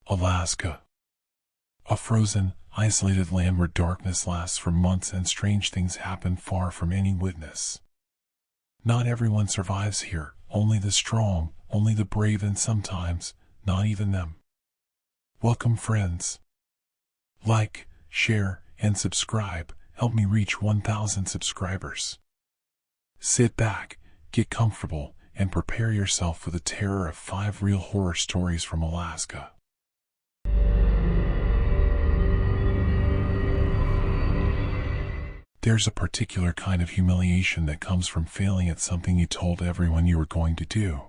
Alaska. A frozen, isolated land where darkness lasts for months and strange things happen far from any witness. Not everyone survives here, only the strong, only the brave, and sometimes, not even them. Welcome, friends. Like, share, and subscribe. Help me reach 1,000 subscribers. Sit back, get comfortable, and prepare yourself for the terror of 5 real horror stories from Alaska. There's a particular kind of humiliation that comes from failing at something you told everyone you were going to do.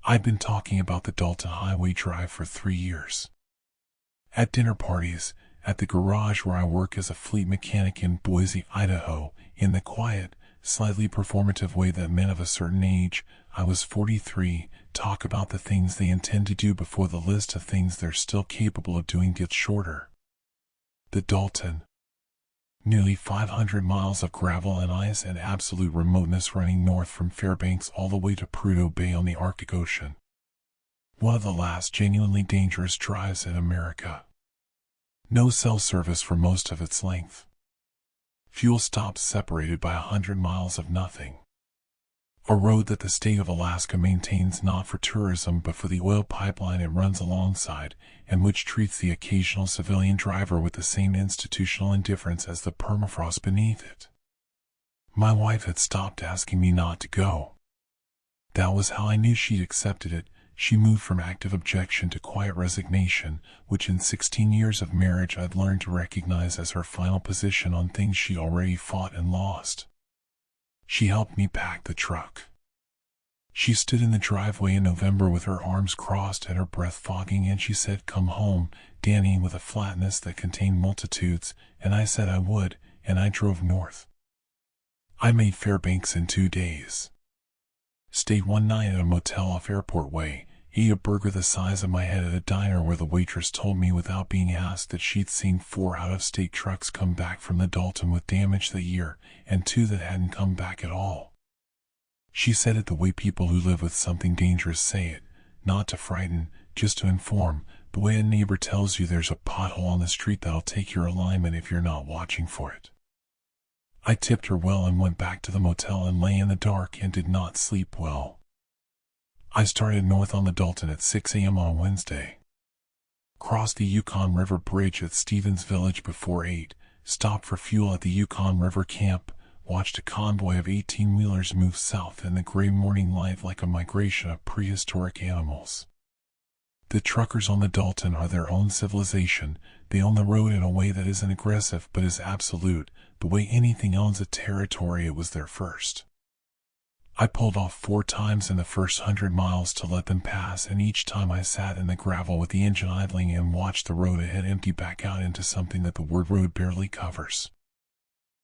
I've been talking about the Dalton Highway Drive for 3 years. At dinner parties, at the garage where I work as a fleet mechanic in Boise, Idaho, in the quiet, slightly performative way that men of a certain age, I was 43, talk about the things they intend to do before the list of things they're still capable of doing gets shorter. The Dalton. Nearly 500 miles of gravel and ice and absolute remoteness running north from Fairbanks all the way to Prudhoe Bay on the Arctic Ocean. One of the last genuinely dangerous drives in America. No cell service for most of its length. Fuel stops separated by 100 miles of nothing. A road that the state of Alaska maintains not for tourism but for the oil pipeline it runs alongside, and which treats the occasional civilian driver with the same institutional indifference as the permafrost beneath it. My wife had stopped asking me not to go. That was how I knew she'd accepted it. She moved from active objection to quiet resignation, which in 16 years of marriage I'd learned to recognize as her final position on things she'd already fought and lost. She helped me pack the truck. She stood in the driveway in November with her arms crossed and her breath fogging, and she said, "Come home, Danny," with a flatness that contained multitudes, and I said I would, and I drove north. I made Fairbanks in 2 days. Stayed one night at a motel off Airport Way, ate a burger the size of my head at a diner where the waitress told me without being asked that she'd seen 4 out-of-state trucks come back from the Dalton with damage that year, and 2 that hadn't come back at all. She said it the way people who live with something dangerous say it, not to frighten, just to inform, the way a neighbor tells you there's a pothole on the street that'll take your alignment if you're not watching for it. I tipped her well and went back to the motel and lay in the dark and did not sleep well. I started north on the Dalton at 6 a.m. on Wednesday. Crossed the Yukon River Bridge at Stevens Village before 8, stopped for fuel at the Yukon River Camp, watched a convoy of 18-wheelers move south in the gray morning light like a migration of prehistoric animals. The truckers on the Dalton are their own civilization. They own the road in a way that isn't aggressive but is absolute. The way anything owns a territory, it was their first. I pulled off 4 times in the first 100 miles to let them pass, and each time I sat in the gravel with the engine idling and watched the road ahead empty back out into something that the word road barely covers.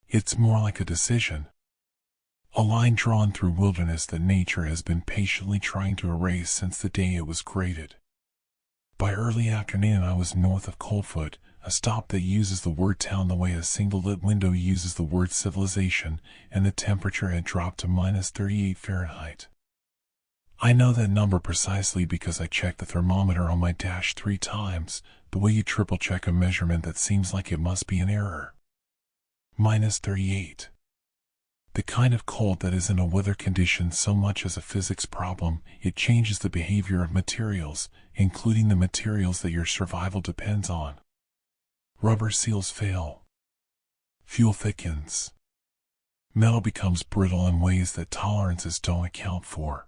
It's more like a decision. A line drawn through wilderness that nature has been patiently trying to erase since the day it was created. By early afternoon I was north of Coldfoot, a stop that uses the word town the way a single lit window uses the word civilization, and the temperature had dropped to -38 Fahrenheit. I know that number precisely because I checked the thermometer on my dash 3 times, the way you triple check a measurement that seems like it must be an error. -38. The kind of cold that isn't a weather condition so much as a physics problem. It changes the behavior of materials, including the materials that your survival depends on. Rubber seals fail. Fuel thickens. Metal becomes brittle in ways that tolerances don't account for.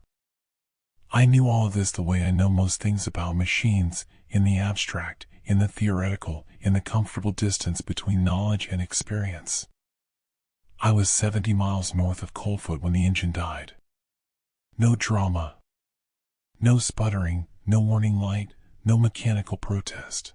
I knew all of this the way I know most things about machines, in the abstract, in the theoretical, in the comfortable distance between knowledge and experience. I was 70 miles north of Coldfoot when the engine died. No drama. No sputtering, no warning light, no mechanical protest.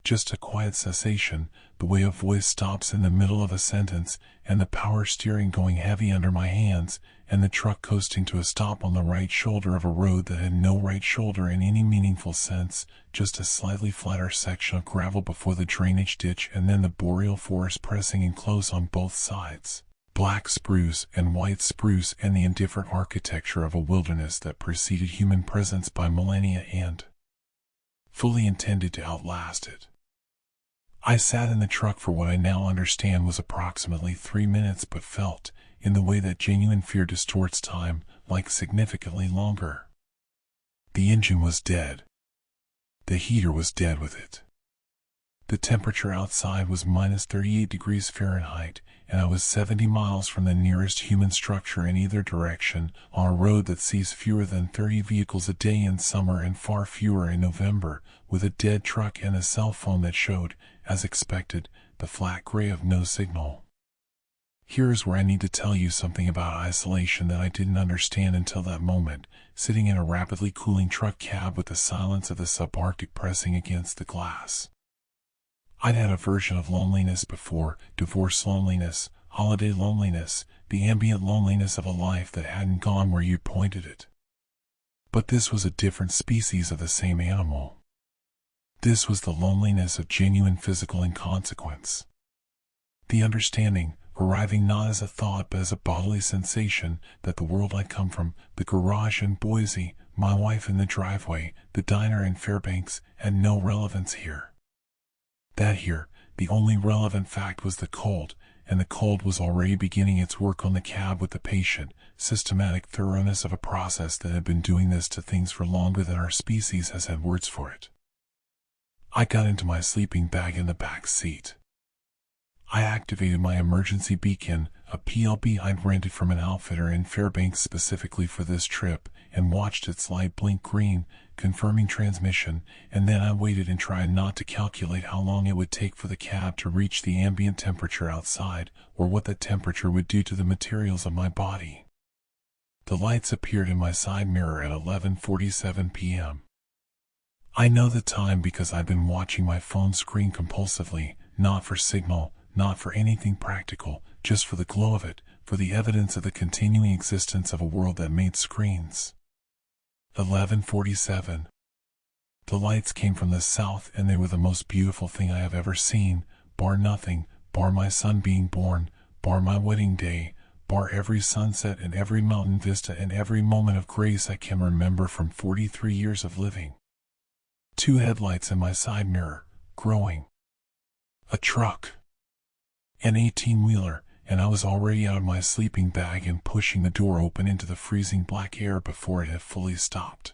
Just a quiet cessation, the way a voice stops in the middle of a sentence, and the power steering going heavy under my hands, and the truck coasting to a stop on the right shoulder of a road that had no right shoulder in any meaningful sense, just a slightly flatter section of gravel before the drainage ditch, and then the boreal forest pressing in close on both sides. Black spruce and white spruce, and the indifferent architecture of a wilderness that preceded human presence by millennia and fully intended to outlast it. I sat in the truck for what I now understand was approximately 3 minutes, but felt, in the way that genuine fear distorts time, like significantly longer. The engine was dead. The heater was dead with it. The temperature outside was minus 38 degrees Fahrenheit, and I was 70 miles from the nearest human structure in either direction, on a road that sees fewer than 30 vehicles a day in summer and far fewer in November, with a dead truck and a cell phone that showed, as expected, the flat gray of no signal. Here's where I need to tell you something about isolation that I didn't understand until that moment, sitting in a rapidly cooling truck cab with the silence of the subarctic pressing against the glass. I'd had a version of loneliness before: divorce loneliness, holiday loneliness, the ambient loneliness of a life that hadn't gone where you pointed it. But this was a different species of the same animal. This was the loneliness of genuine physical inconsequence. The understanding, arriving not as a thought but as a bodily sensation, that the world I come from, the garage in Boise, my wife in the driveway, the diner in Fairbanks, had no relevance here. That here, the only relevant fact was the cold, and the cold was already beginning its work on the cab with the patient, systematic thoroughness of a process that had been doing this to things for longer than our species has had words for it. I got into my sleeping bag in the back seat. I activated my emergency beacon, a PLB I'd rented from an outfitter in Fairbanks specifically for this trip, and watched its light blink green, confirming transmission, and then I waited and tried not to calculate how long it would take for the cab to reach the ambient temperature outside, or what that temperature would do to the materials of my body. The lights appeared in my side mirror at 11:47 p.m. I know the time because I've been watching my phone screen compulsively, not for signal, not for anything practical, just for the glow of it, for the evidence of the continuing existence of a world that made screens. 11:47. The lights came from the south, and they were the most beautiful thing I have ever seen, bar nothing, bar my son being born, bar my wedding day, bar every sunset and every mountain vista and every moment of grace I can remember from 43 years of living. 2 headlights in my side mirror, growing. A truck. An 18-wheeler, and I was already out of my sleeping bag and pushing the door open into the freezing black air before it had fully stopped.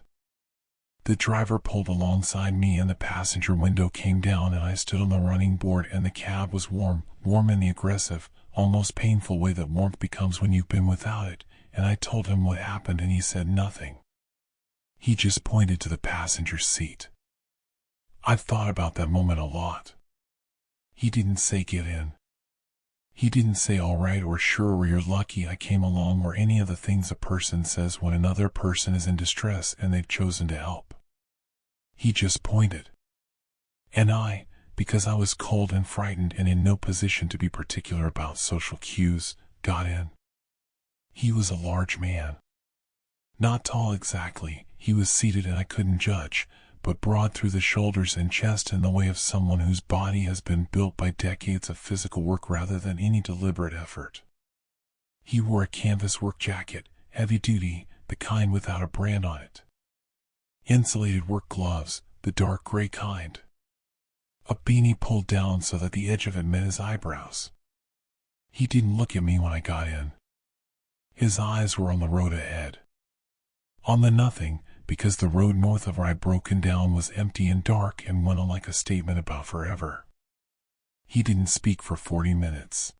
The driver pulled alongside me and the passenger window came down and I stood on the running board, and the cab was warm in the aggressive, almost painful way that warmth becomes when you've been without it, and I told him what happened and he said nothing. He just pointed to the passenger seat. I've thought about that moment a lot. He didn't say get in. He didn't say all right or sure or you're lucky I came along or any of the things a person says when another person is in distress and they've chosen to help. He just pointed. And I, because I was cold and frightened and in no position to be particular about social cues, got in. He was a large man. Not tall exactly, he was seated and I couldn't judge, but broad through the shoulders and chest in the way of someone whose body has been built by decades of physical work rather than any deliberate effort. He wore a canvas work jacket, heavy duty, the kind without a brand on it. Insulated work gloves, the dark gray kind. A beanie pulled down so that the edge of it met his eyebrows. He didn't look at me when I got in. His eyes were on the road ahead. On the nothing, because the road north of where I'd broken down was empty and dark and went on like a statement about forever. He didn't speak for 40 minutes.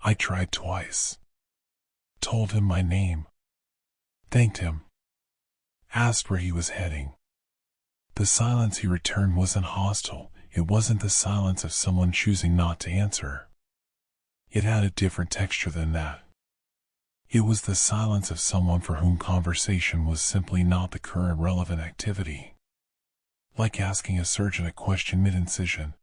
I tried twice. Told him my name. Thanked him. Asked where he was heading. The silence he returned wasn't hostile. It wasn't the silence of someone choosing not to answer. It had a different texture than that. It was the silence of someone for whom conversation was simply not the current relevant activity. Like asking a surgeon a question mid-incision.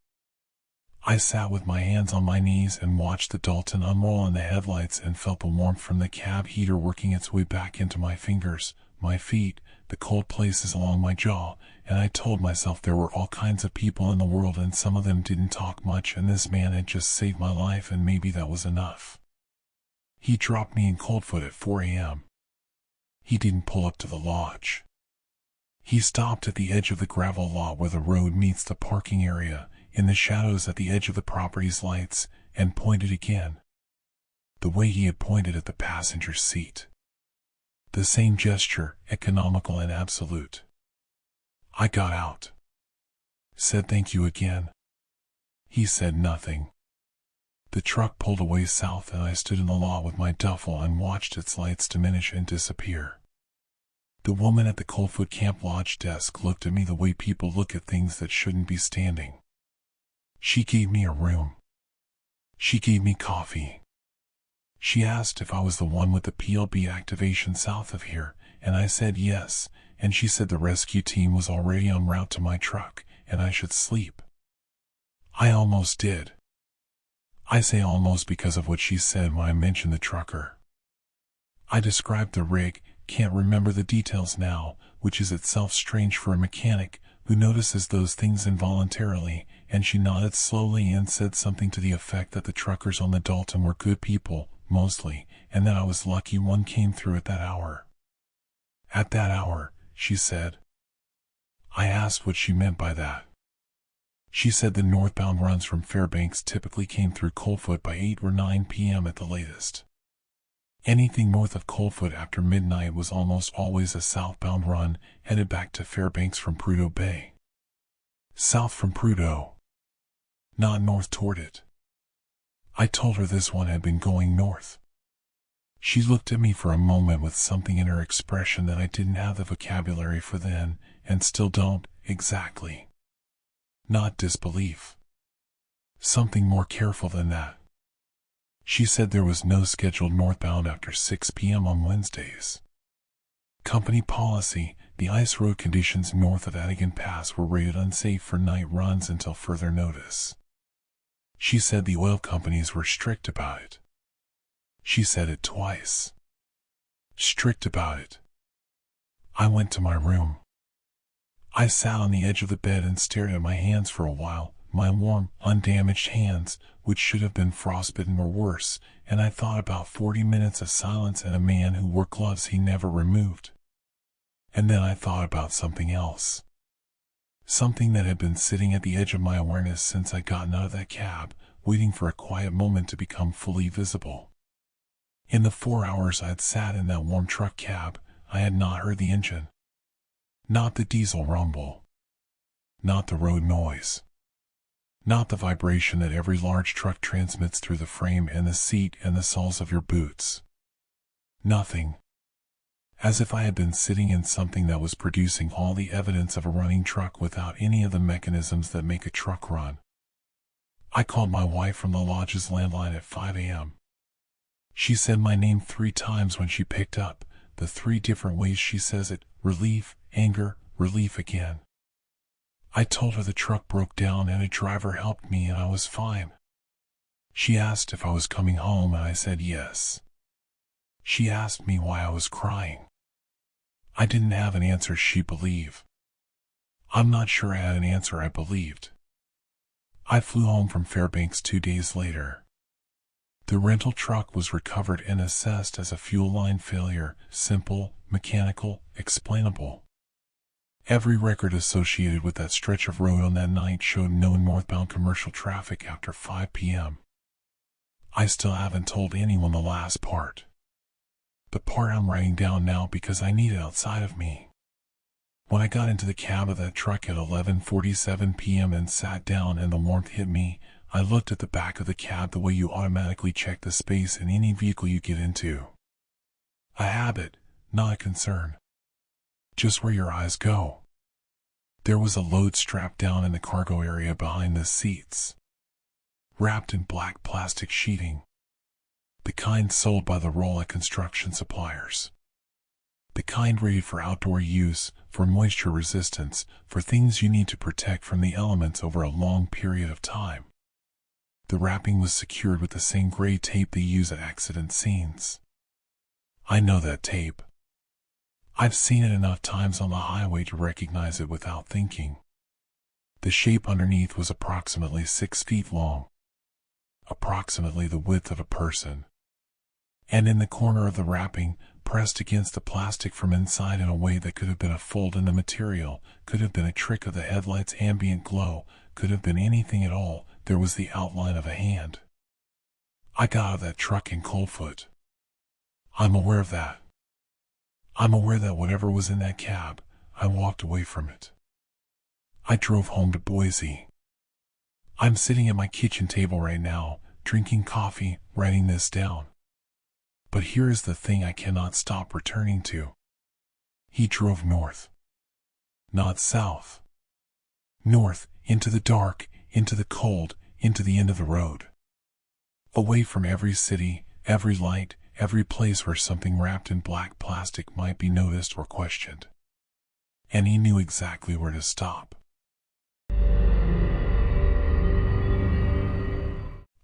I sat with my hands on my knees and watched the Dalton unroll in the headlights and felt the warmth from the cab heater working its way back into my fingers, my feet, the cold places along my jaw, and I told myself there were all kinds of people in the world and some of them didn't talk much and this man had just saved my life and maybe that was enough. He dropped me in Coldfoot at 4 a.m. He didn't pull up to the lodge. He stopped at the edge of the gravel lot where the road meets the parking area, in the shadows at the edge of the property's lights, and pointed again. The way he had pointed at the passenger seat. The same gesture, economical and absolute. I got out. Said thank you again. He said nothing. The truck pulled away south and I stood in the lot with my duffel and watched its lights diminish and disappear. The woman at the Coldfoot Camp Lodge desk looked at me the way people look at things that shouldn't be standing. She gave me a room. She gave me coffee. She asked if I was the one with the PLB activation south of here, and I said yes, and she said the rescue team was already en route to my truck, and I should sleep. I almost did. I say almost because of what she said when I mentioned the trucker. I described the rig, can't remember the details now, which is itself strange for a mechanic who notices those things involuntarily, and she nodded slowly and said something to the effect that the truckers on the Dalton were good people, mostly, and that I was lucky one came through at that hour. At that hour, she said. I asked what she meant by that. She said the northbound runs from Fairbanks typically came through Coldfoot by 8 or 9 p.m. at the latest. Anything north of Coldfoot after midnight was almost always a southbound run headed back to Fairbanks from Prudhoe Bay. South from Prudhoe. Not north toward it. I told her this one had been going north. She looked at me for a moment with something in her expression that I didn't have the vocabulary for then, and still don't, exactly. Not disbelief. Something more careful than that. She said there was no scheduled northbound after 6 p.m. on Wednesdays. Company policy, the ice road conditions north of Adigan Pass were rated unsafe for night runs until further notice. She said the oil companies were strict about it. She said it twice. Strict about it. I went to my room. I sat on the edge of the bed and stared at my hands for a while, my warm, undamaged hands, which should have been frostbitten or worse, and I thought about 40 minutes of silence and a man who wore gloves he never removed. And then I thought about something else. Something that had been sitting at the edge of my awareness since I'd gotten out of that cab, waiting for a quiet moment to become fully visible. In the 4 hours I'd sat in that warm truck cab, I had not heard the engine. Not the diesel rumble. Not the road noise. Not the vibration that every large truck transmits through the frame and the seat and the soles of your boots. Nothing. As if I had been sitting in something that was producing all the evidence of a running truck without any of the mechanisms that make a truck run. I called my wife from the lodge's landline at 5 a.m. She said my name 3 times when she picked up, the 3 different ways she says it: relief, anger, relief again. I told her the truck broke down and a driver helped me and I was fine. She asked if I was coming home and I said yes. She asked me why I was crying. I didn't have an answer she believed. I'm not sure I had an answer I believed. I flew home from Fairbanks 2 days later. The rental truck was recovered and assessed as a fuel line failure, simple, mechanical, explainable. Every record associated with that stretch of road on that night showed no northbound commercial traffic after 5 p.m. I still haven't told anyone the last part. The part I'm writing down now because I need it outside of me. When I got into the cab of that truck at 11:47 p.m. and sat down and the warmth hit me, I looked at the back of the cab the way you automatically check the space in any vehicle you get into. A habit, not a concern. Just where your eyes go. There was a load strapped down in the cargo area behind the seats. Wrapped in black plastic sheeting. The kind sold by the roll at construction suppliers. The kind rated for outdoor use, for moisture resistance, for things you need to protect from the elements over a long period of time. The wrapping was secured with the same gray tape they use at accident scenes. I know that tape. I've seen it enough times on the highway to recognize it without thinking. The shape underneath was approximately 6 feet long. Approximately the width of a person. And in the corner of the wrapping, pressed against the plastic from inside in a way that could have been a fold in the material, could have been a trick of the headlight's ambient glow, could have been anything at all. There was the outline of a hand. I got out of that truck in cold foot. I'm aware of that. I'm aware that whatever was in that cab, I walked away from it. I drove home to Boise. I'm sitting at my kitchen table right now, drinking coffee, writing this down. But here is the thing I cannot stop returning to. He drove north. Not south. North, into the dark, into the cold, into the end of the road. Away from every city, every light, every place where something wrapped in black plastic might be noticed or questioned. And he knew exactly where to stop.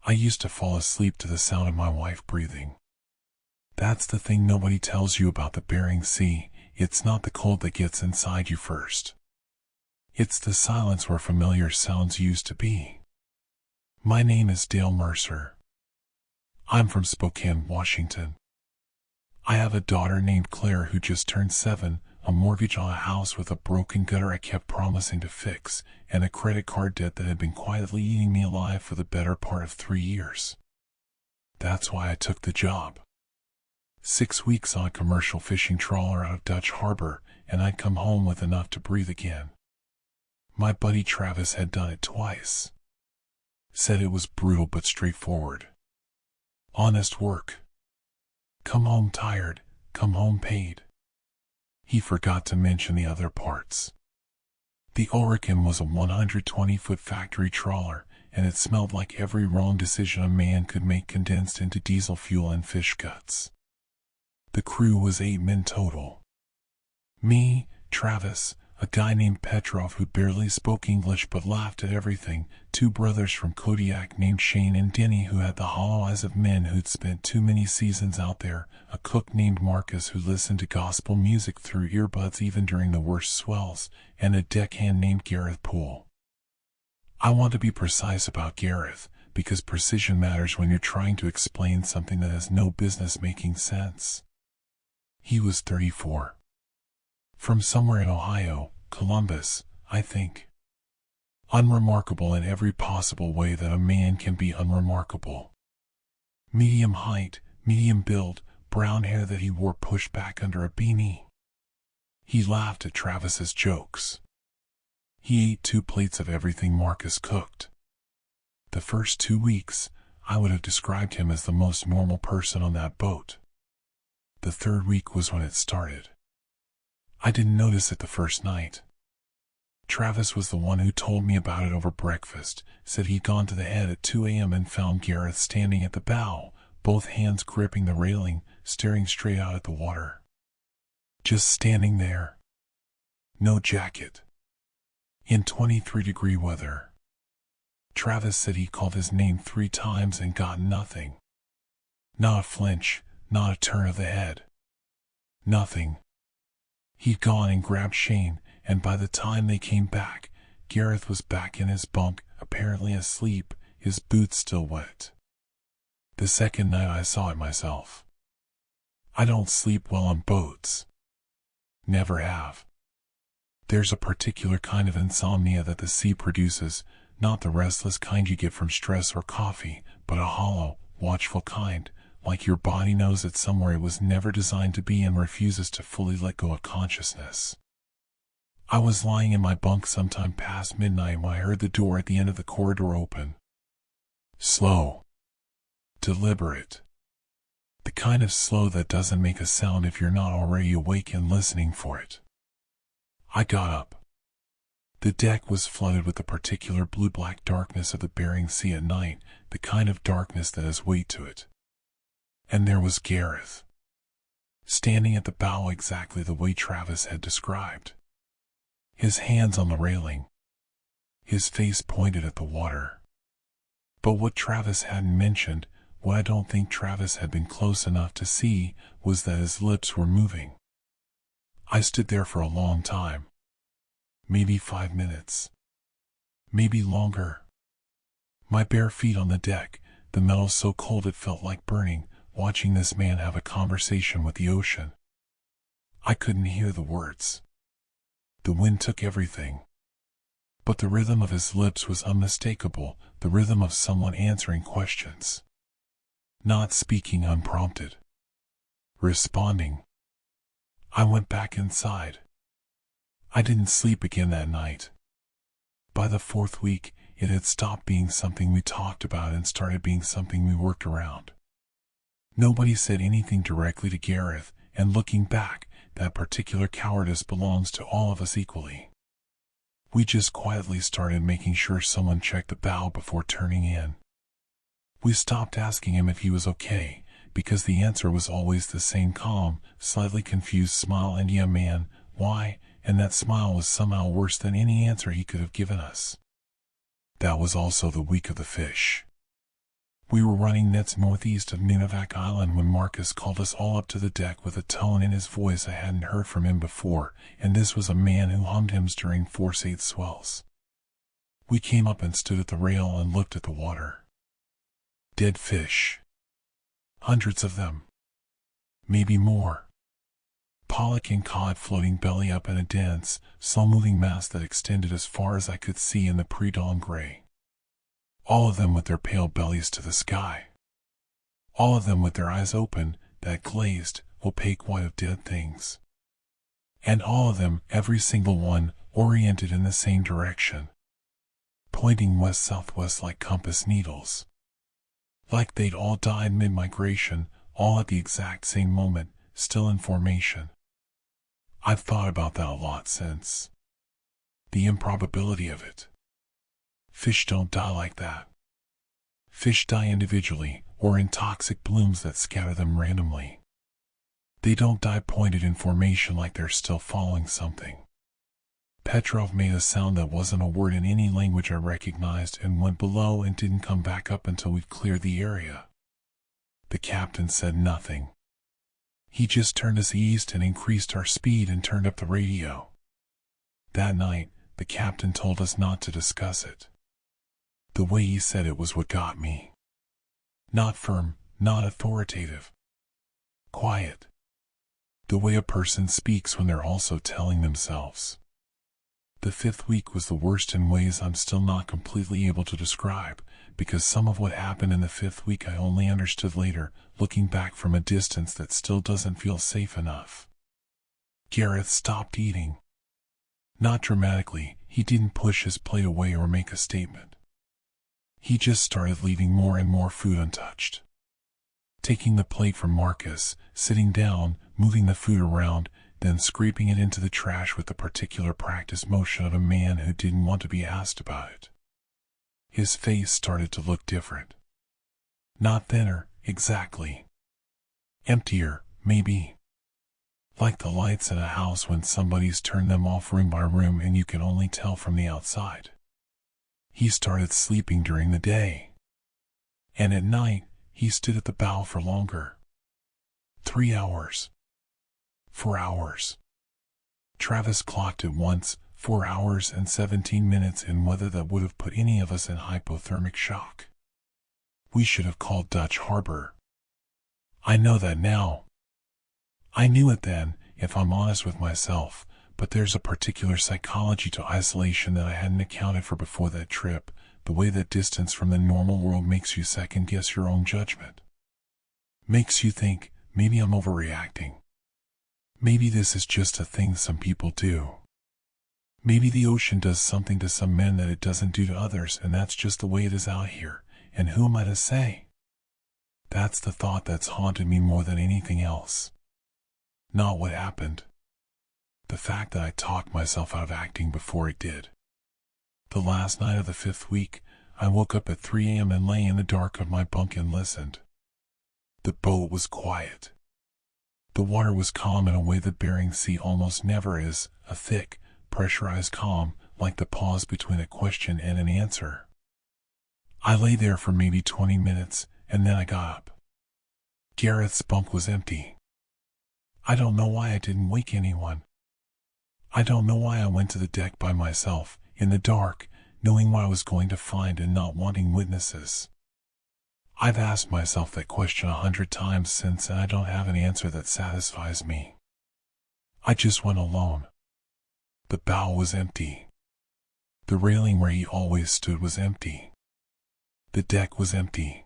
I used to fall asleep to the sound of my wife breathing. That's the thing nobody tells you about the Bering Sea. It's not the cold that gets inside you first. It's the silence where familiar sounds used to be. My name is Dale Mercer. I'm from Spokane, Washington. I have a daughter named Claire who just turned 7, a mortgage on a house with a broken gutter I kept promising to fix, and a credit card debt that had been quietly eating me alive for the better part of 3 years. That's why I took the job. 6 weeks on a commercial fishing trawler out of Dutch Harbor, and I'd come home with enough to breathe again. My buddy Travis had done it twice. Said it was brutal but straightforward. Honest work. Come home tired, come home paid. He forgot to mention the other parts. The Oregon was a 120-foot factory trawler, and it smelled like every wrong decision a man could make condensed into diesel fuel and fish guts. The crew was 8 men total. Me, Travis, a guy named Petrov who barely spoke English but laughed at everything, 2 brothers from Kodiak named Shane and Denny who had the hollow eyes of men who'd spent too many seasons out there, a cook named Marcus who listened to gospel music through earbuds even during the worst swells, and a deckhand named Gareth Poole. I want to be precise about Gareth, because precision matters when you're trying to explain something that has no business making sense. He was 34. From somewhere in Ohio, Columbus, I think. Unremarkable in every possible way that a man can be unremarkable. Medium height, medium build, brown hair that he wore pushed back under a beanie. He laughed at Travis's jokes. He ate 2 plates of everything Marcus cooked. The first 2 weeks, I would have described him as the most normal person on that boat. The 3rd week was when it started. I didn't notice it the first night. Travis was the one who told me about it over breakfast, said he'd gone to the head at 2 a.m. and found Gareth standing at the bow, both hands gripping the railing, staring straight out at the water. Just standing there. No jacket. In 23-degree weather. Travis said he called his name 3 times and got nothing. Not a flinch, not a turn of the head. Nothing. He'd gone and grabbed Shane, and by the time they came back, Gareth was back in his bunk, apparently asleep, his boots still wet. The second night I saw it myself. I don't sleep well on boats. Never have. There's a particular kind of insomnia that the sea produces, not the restless kind you get from stress or coffee, but a hollow, watchful kind, like your body knows it's somewhere it was never designed to be and refuses to fully let go of consciousness. I was lying in my bunk sometime past midnight when I heard the door at the end of the corridor open. Slow. Deliberate. The kind of slow that doesn't make a sound if you're not already awake and listening for it. I got up. The deck was flooded with the particular blue-black darkness of the Bering Sea at night, the kind of darkness that has weight to it. And there was Gareth, standing at the bow exactly the way Travis had described. His hands on the railing. His face pointed at the water. But what Travis hadn't mentioned, what I don't think Travis had been close enough to see, was that his lips were moving. I stood there for a long time. Maybe 5 minutes. Maybe longer. My bare feet on the deck, the metal so cold it felt like burning, watching this man have a conversation with the ocean. I couldn't hear the words. The wind took everything. But the rhythm of his lips was unmistakable, the rhythm of someone answering questions. Not speaking unprompted. Responding. I went back inside. I didn't sleep again that night. By the 4th week, it had stopped being something we talked about and started being something we worked around. Nobody said anything directly to Gareth, and looking back, that particular cowardice belongs to all of us equally. We just quietly started making sure someone checked the bow before turning in. We stopped asking him if he was okay, because the answer was always the same calm, slightly confused smile and "Yeah man, why?" And that smile was somehow worse than any answer he could have given us. That was also the week of the fish. We were running nets northeast of Nunivak Island when Marcus called us all up to the deck with a tone in his voice I hadn't heard from him before, and this was a man who hummed hymns during force-8 swells. We came up and stood at the rail and looked at the water. Dead fish. Hundreds of them. Maybe more. Pollock and cod floating belly up in a dense, slow-moving mass that extended as far as I could see in the pre-dawn gray. All of them with their pale bellies to the sky. All of them with their eyes open, that glazed, opaque white of dead things. And all of them, every single one, oriented in the same direction. Pointing west-southwest like compass needles. Like they'd all died mid-migration, all at the exact same moment, still in formation. I've thought about that a lot since. The improbability of it. Fish don't die like that. Fish die individually, or in toxic blooms that scatter them randomly. They don't die pointed in formation like they're still following something. Petrov made a sound that wasn't a word in any language I recognized and went below and didn't come back up until we'd cleared the area. The captain said nothing. He just turned us east and increased our speed and turned up the radio. That night, the captain told us not to discuss it. The way he said it was what got me. Not firm, not authoritative. Quiet. The way a person speaks when they're also telling themselves. The 5th week was the worst in ways I'm still not completely able to describe, because some of what happened in the 5th week I only understood later, looking back from a distance that still doesn't feel safe enough. Gareth stopped eating. Not dramatically, he didn't push his plate away or make a statement. He just started leaving more and more food untouched. Taking the plate from Marcus, sitting down, moving the food around, then scraping it into the trash with the particular practiced motion of a man who didn't want to be asked about it. His face started to look different. Not thinner, exactly. Emptier, maybe. Like the lights in a house when somebody's turned them off room by room and you can only tell from the outside. He started sleeping during the day. And at night, he stood at the bow for longer. 3 hours. 4 hours. Travis clocked it once, 4 hours and 17 minutes in weather that would have put any of us in hypothermic shock. We should have called Dutch Harbor. I know that now. I knew it then, if I'm honest with myself, but there's a particular psychology to isolation that I hadn't accounted for before that trip, the way that distance from the normal world makes you second-guess your own judgment. Makes you think, maybe I'm overreacting. Maybe this is just a thing some people do. Maybe the ocean does something to some men that it doesn't do to others, and that's just the way it is out here, and who am I to say? That's the thought that's haunted me more than anything else. Not what happened. The fact that I talked myself out of acting before it did. The last night of the 5th week, I woke up at 3 a.m. and lay in the dark of my bunk and listened. The boat was quiet. The water was calm in a way that Bering Sea almost never is, a thick, pressurized calm, like the pause between a question and an answer. I lay there for maybe 20 minutes, and then I got up. Gareth's bunk was empty. I don't know why I didn't wake anyone. I don't know why I went to the deck by myself, in the dark, knowing what I was going to find and not wanting witnesses. I've asked myself that question 100 times since, and I don't have an answer that satisfies me. I just went alone. The bow was empty. The railing where he always stood was empty. The deck was empty.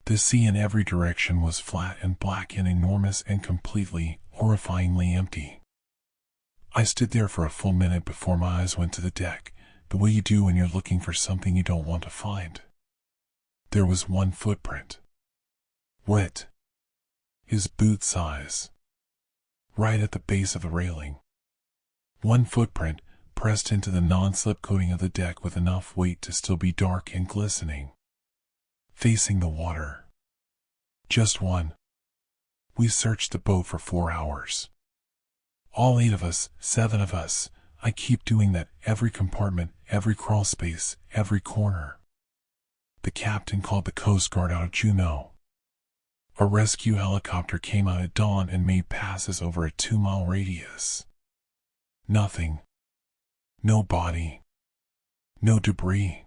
The sea in every direction was flat and black and enormous and completely, horrifyingly empty. I stood there for a full minute before my eyes went to the deck, the way you do when you're looking for something you don't want to find. There was one footprint. Wet. His boot size. Right at the base of the railing. One footprint, pressed into the non-slip coating of the deck with enough weight to still be dark and glistening. Facing the water. Just one. We searched the boat for 4 hours. All 8 of us, 7 of us. I keep doing that, every compartment, every crawl space, every corner. The captain called the Coast Guard out of Juneau. A rescue helicopter came out at dawn and made passes over a 2-mile radius. Nothing. No body. No debris.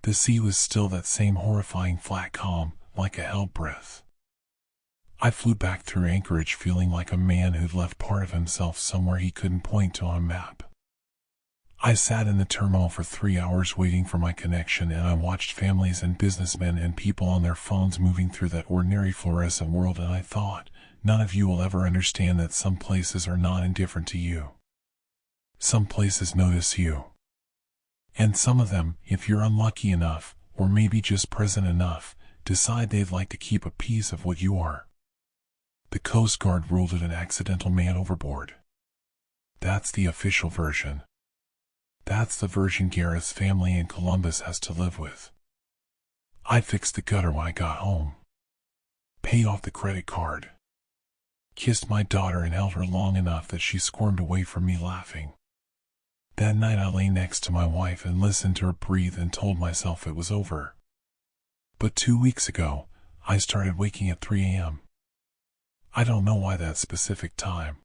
The sea was still that same horrifying flat calm, like a hell breath. I flew back through Anchorage feeling like a man who'd left part of himself somewhere he couldn't point to on a map. I sat in the terminal for 3 hours waiting for my connection, and I watched families and businessmen and people on their phones moving through that ordinary fluorescent world, and I thought, none of you will ever understand that some places are not indifferent to you. Some places notice you. And some of them, if you're unlucky enough, or maybe just present enough, decide they'd like to keep a piece of what you are. The Coast Guard ruled it an accidental man overboard. That's the official version. That's the version Gareth's family in Columbus has to live with. I fixed the gutter when I got home. Paid off the credit card. Kissed my daughter and held her long enough that she squirmed away from me laughing. That night I lay next to my wife and listened to her breathe and told myself it was over. But 2 weeks ago, I started waking at 3 a.m. I don't know why that specific time.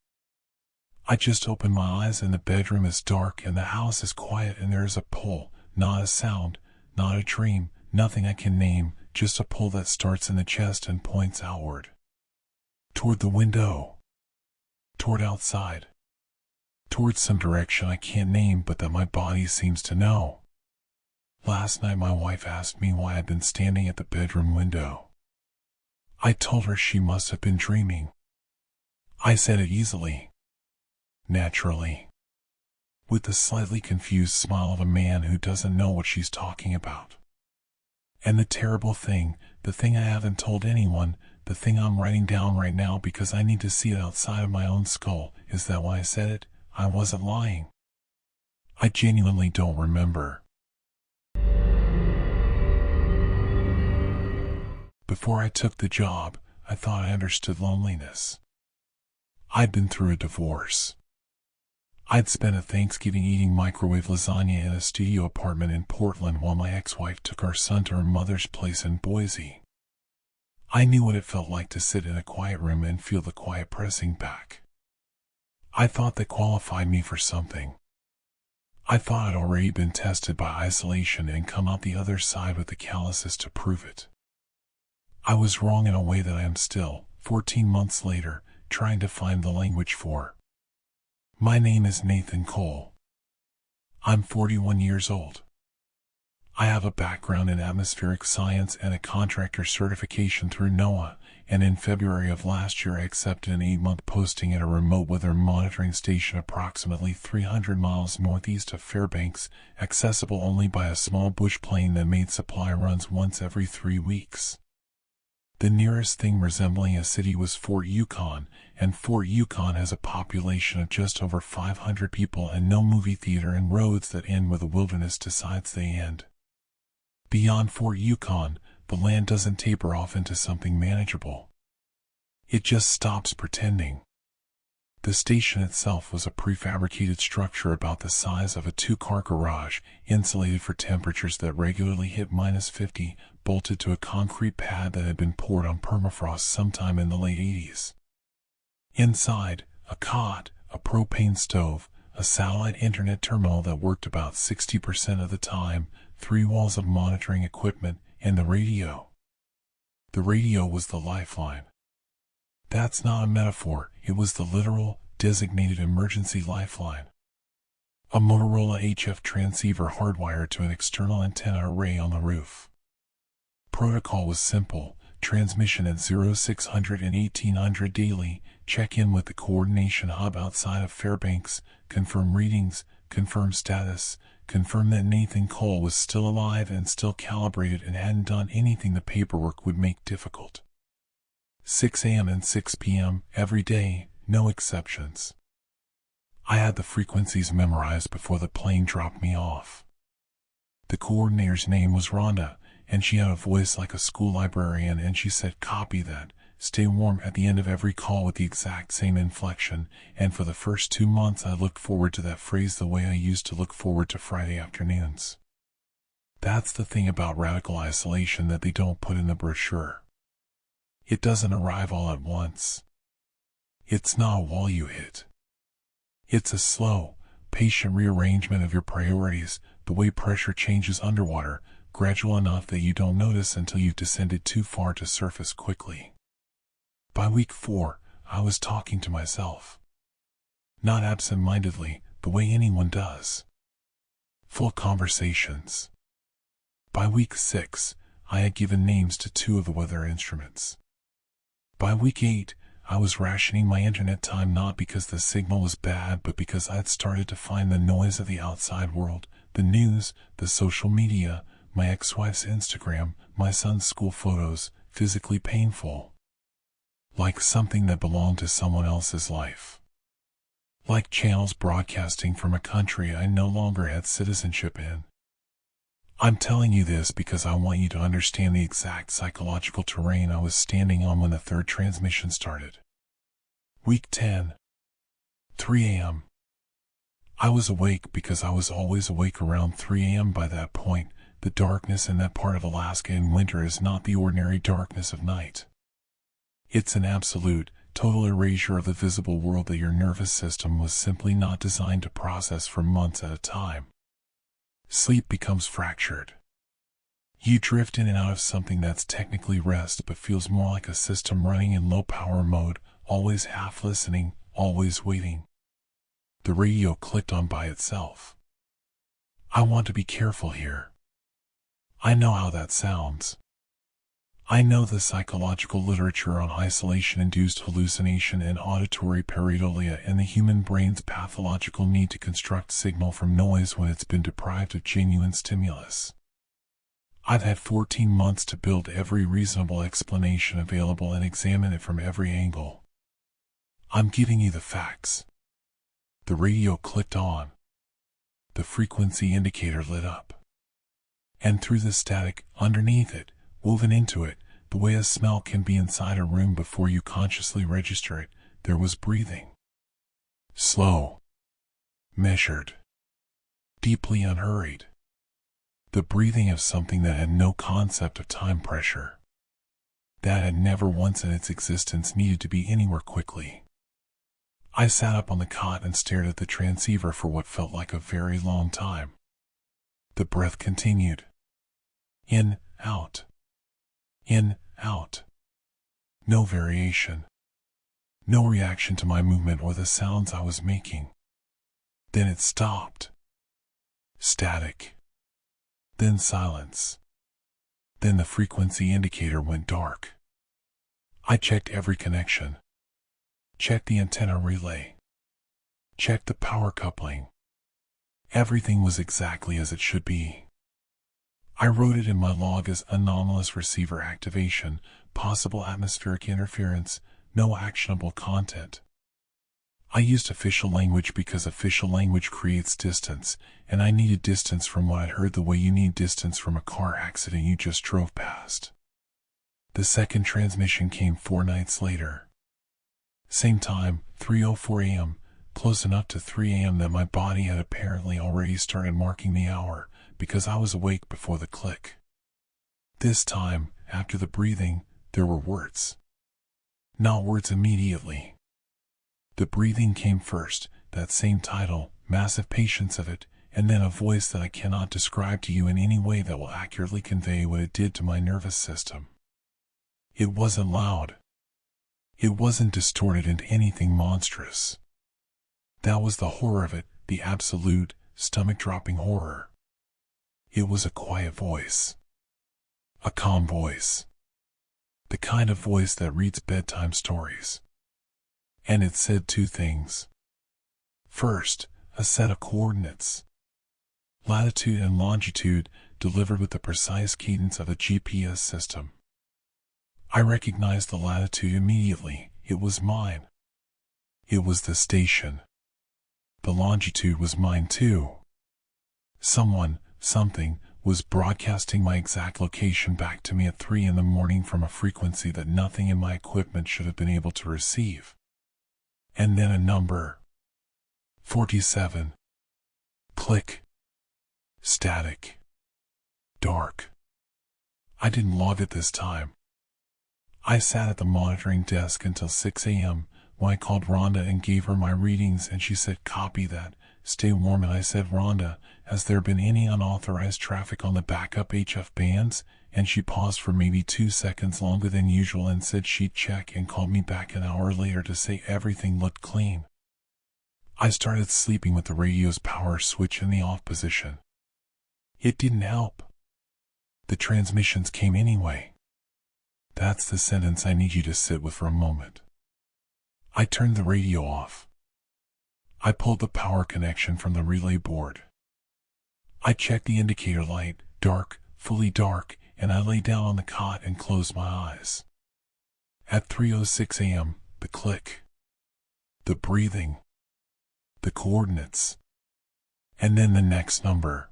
I just open my eyes and the bedroom is dark and the house is quiet and there is a pull, not a sound, not a dream, nothing I can name, just a pull that starts in the chest and points outward. Toward the window. Toward outside. Toward some direction I can't name but that my body seems to know. Last night my wife asked me why I'd been standing at the bedroom window. I told her she must have been dreaming. I said it easily. Naturally. With the slightly confused smile of a man who doesn't know what she's talking about. And the terrible thing, the thing I haven't told anyone, the thing I'm writing down right now because I need to see it outside of my own skull, is that when I said it, I wasn't lying. I genuinely don't remember. Before I took the job, I thought I understood loneliness. I'd been through a divorce. I'd spent a Thanksgiving eating microwave lasagna in a studio apartment in Portland while my ex-wife took our son to her mother's place in Boise. I knew what it felt like to sit in a quiet room and feel the quiet pressing back. I thought that qualified me for something. I thought I'd already been tested by isolation and come out the other side with the calluses to prove it. I was wrong in a way that I am still, 14 months later, trying to find the language for. My name is Nathan Cole. I'm 41 years old. I have a background in atmospheric science and a contractor certification through NOAA, and in February of last year I accepted an 8-month posting at a remote weather monitoring station approximately 300 miles northeast of Fairbanks, accessible only by a small bush plane that made supply runs once every 3 weeks. The nearest thing resembling a city was Fort Yukon, and Fort Yukon has a population of just over 500 people and no movie theater and roads that end where the wilderness decides they end. Beyond Fort Yukon, the land doesn't taper off into something manageable. It just stops pretending. The station itself was a prefabricated structure about the size of a 2-car garage, insulated for temperatures that regularly hit -50, bolted to a concrete pad that had been poured on permafrost sometime in the late 80s. Inside, a cot, a propane stove, a satellite internet terminal that worked about 60% of the time, 3 walls of monitoring equipment, and the radio. The radio was the lifeline. That's not a metaphor, it was the literal, designated emergency lifeline. A Motorola HF transceiver hardwired to an external antenna array on the roof. Protocol was simple: transmission at 0600 and 1800 daily, check in with the coordination hub outside of Fairbanks, confirm readings, confirm status, confirm that Nathan Cole was still alive and still calibrated and hadn't done anything the paperwork would make difficult. 6 a.m. and 6 p.m. every day, no exceptions. I had the frequencies memorized before the plane dropped me off. The coordinator's name was Rhonda, and she had a voice like a school librarian, and she said, "Copy that, stay warm," at the end of every call with the exact same inflection, and for the first 2 months I looked forward to that phrase the way I used to look forward to Friday afternoons. That's the thing about radical isolation that they don't put in the brochure. It doesn't arrive all at once. It's not a wall you hit. It's a slow, patient rearrangement of your priorities, the way pressure changes underwater, gradual enough that you don't notice until you've descended too far to surface quickly. By week 4, I was talking to myself. Not absent-mindedly, the way anyone does. Full conversations. By week 6, I had given names to 2 of the weather instruments. By week 8, I was rationing my internet time, not because the signal was bad, but because I had started to find the noise of the outside world, the news, the social media, my ex-wife's Instagram, my son's school photos, physically painful. Like something that belonged to someone else's life. Like channels broadcasting from a country I no longer had citizenship in. I'm telling you this because I want you to understand the exact psychological terrain I was standing on when the 3rd transmission started. Week 10. 3 a.m. I was awake because I was always awake around 3 a.m. by that point. The darkness in that part of Alaska in winter is not the ordinary darkness of night. It's an absolute, total erasure of the visible world that your nervous system was simply not designed to process for months at a time. Sleep becomes fractured. You drift in and out of something that's technically rest but feels more like a system running in low power mode, always half listening, always waiting. The radio clicked on by itself. I want to be careful here. I know how that sounds. I know the psychological literature on isolation-induced hallucination and auditory pareidolia and the human brain's pathological need to construct signal from noise when it's been deprived of genuine stimulus. I've had 14 months to build every reasonable explanation available and examine it from every angle. I'm giving you the facts. The radio clicked on. The frequency indicator lit up. And through the static, underneath it, woven into it, the way a smell can be inside a room before you consciously register it, there was breathing. Slow. Measured. Deeply unhurried. The breathing of something that had no concept of time pressure. That had never once in its existence needed to be anywhere quickly. I sat up on the cot and stared at the transceiver for what felt like a very long time. The breath continued. In, out. In, out. No variation. No reaction to my movement or the sounds I was making. Then it stopped. Static. Then silence. Then the frequency indicator went dark. I checked every connection. Checked the antenna relay. Checked the power coupling. Everything was exactly as it should be. I wrote it in my log as anomalous receiver activation, possible atmospheric interference, no actionable content. I used official language because official language creates distance, and I needed distance from what I'd heard the way you need distance from a car accident you just drove past. The 2nd transmission came 4 nights later. Same time, 3:04 a.m., close enough to 3 a.m. that my body had apparently already started marking the hour, because I was awake before the click. This time, after the breathing, there were words. Not words immediately. The breathing came first, that same title, massive patience of it, and then a voice that I cannot describe to you in any way that will accurately convey what it did to my nervous system. It wasn't loud. It wasn't distorted into anything monstrous. That was the horror of it, the absolute, stomach-dropping horror. It was a quiet voice. A calm voice. The kind of voice that reads bedtime stories. And it said two things. First, a set of coordinates. Latitude and longitude, delivered with the precise cadence of a GPS system. I recognized the latitude immediately. It was mine. It was the station. The longitude was mine too. Someone, something, was broadcasting my exact location back to me at 3 in the morning from a frequency that nothing in my equipment should have been able to receive. And then a number. 47. Click. Static. Dark. I didn't log it this time. I sat at the monitoring desk until 6 a.m. when I called Rhonda and gave her my readings, and she said, "Copy that, stay warm." And I said, "Rhonda, has there been any unauthorized traffic on the backup HF bands?" And she paused for maybe 2 seconds longer than usual and said she'd check, and called me back an hour later to say everything looked clean. I started sleeping with the radio's power switch in the off position. It didn't help. The transmissions came anyway. That's the sentence I need you to sit with for a moment. I turned the radio off. I pulled the power connection from the relay board. I checked the indicator light, dark, fully dark, and I lay down on the cot and closed my eyes. At 3:06 a.m., the click, the breathing, the coordinates, and then the next number.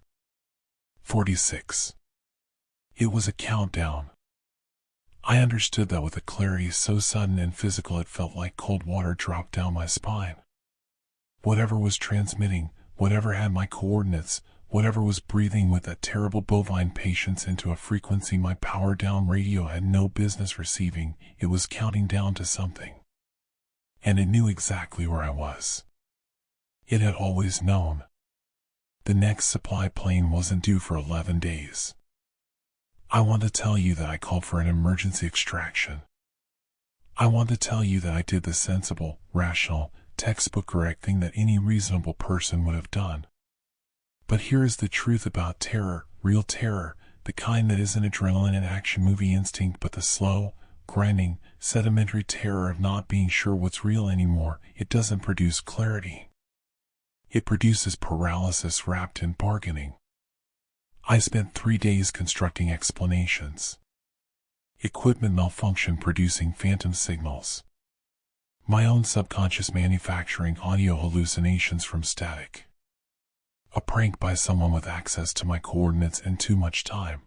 46. It was a countdown. I understood that with a clarity so sudden and physical it felt like cold water dropped down my spine. Whatever was transmitting, whatever had my coordinates, whatever was breathing with that terrible bovine patience into a frequency my power-down radio had no business receiving, it was counting down to something. And it knew exactly where I was. It had always known. The next supply plane wasn't due for 11 days. I want to tell you that I called for an emergency extraction. I want to tell you that I did the sensible, rational, textbook correct thing that any reasonable person would have done. But here is the truth about terror, real terror, the kind that isn't adrenaline and action movie instinct, but the slow, grinding, sedimentary terror of not being sure what's real anymore. It doesn't produce clarity. It produces paralysis wrapped in bargaining. I spent 3 days constructing explanations. Equipment malfunction producing phantom signals. My own subconscious manufacturing audio hallucinations from static. A prank by someone with access to my coordinates and too much time.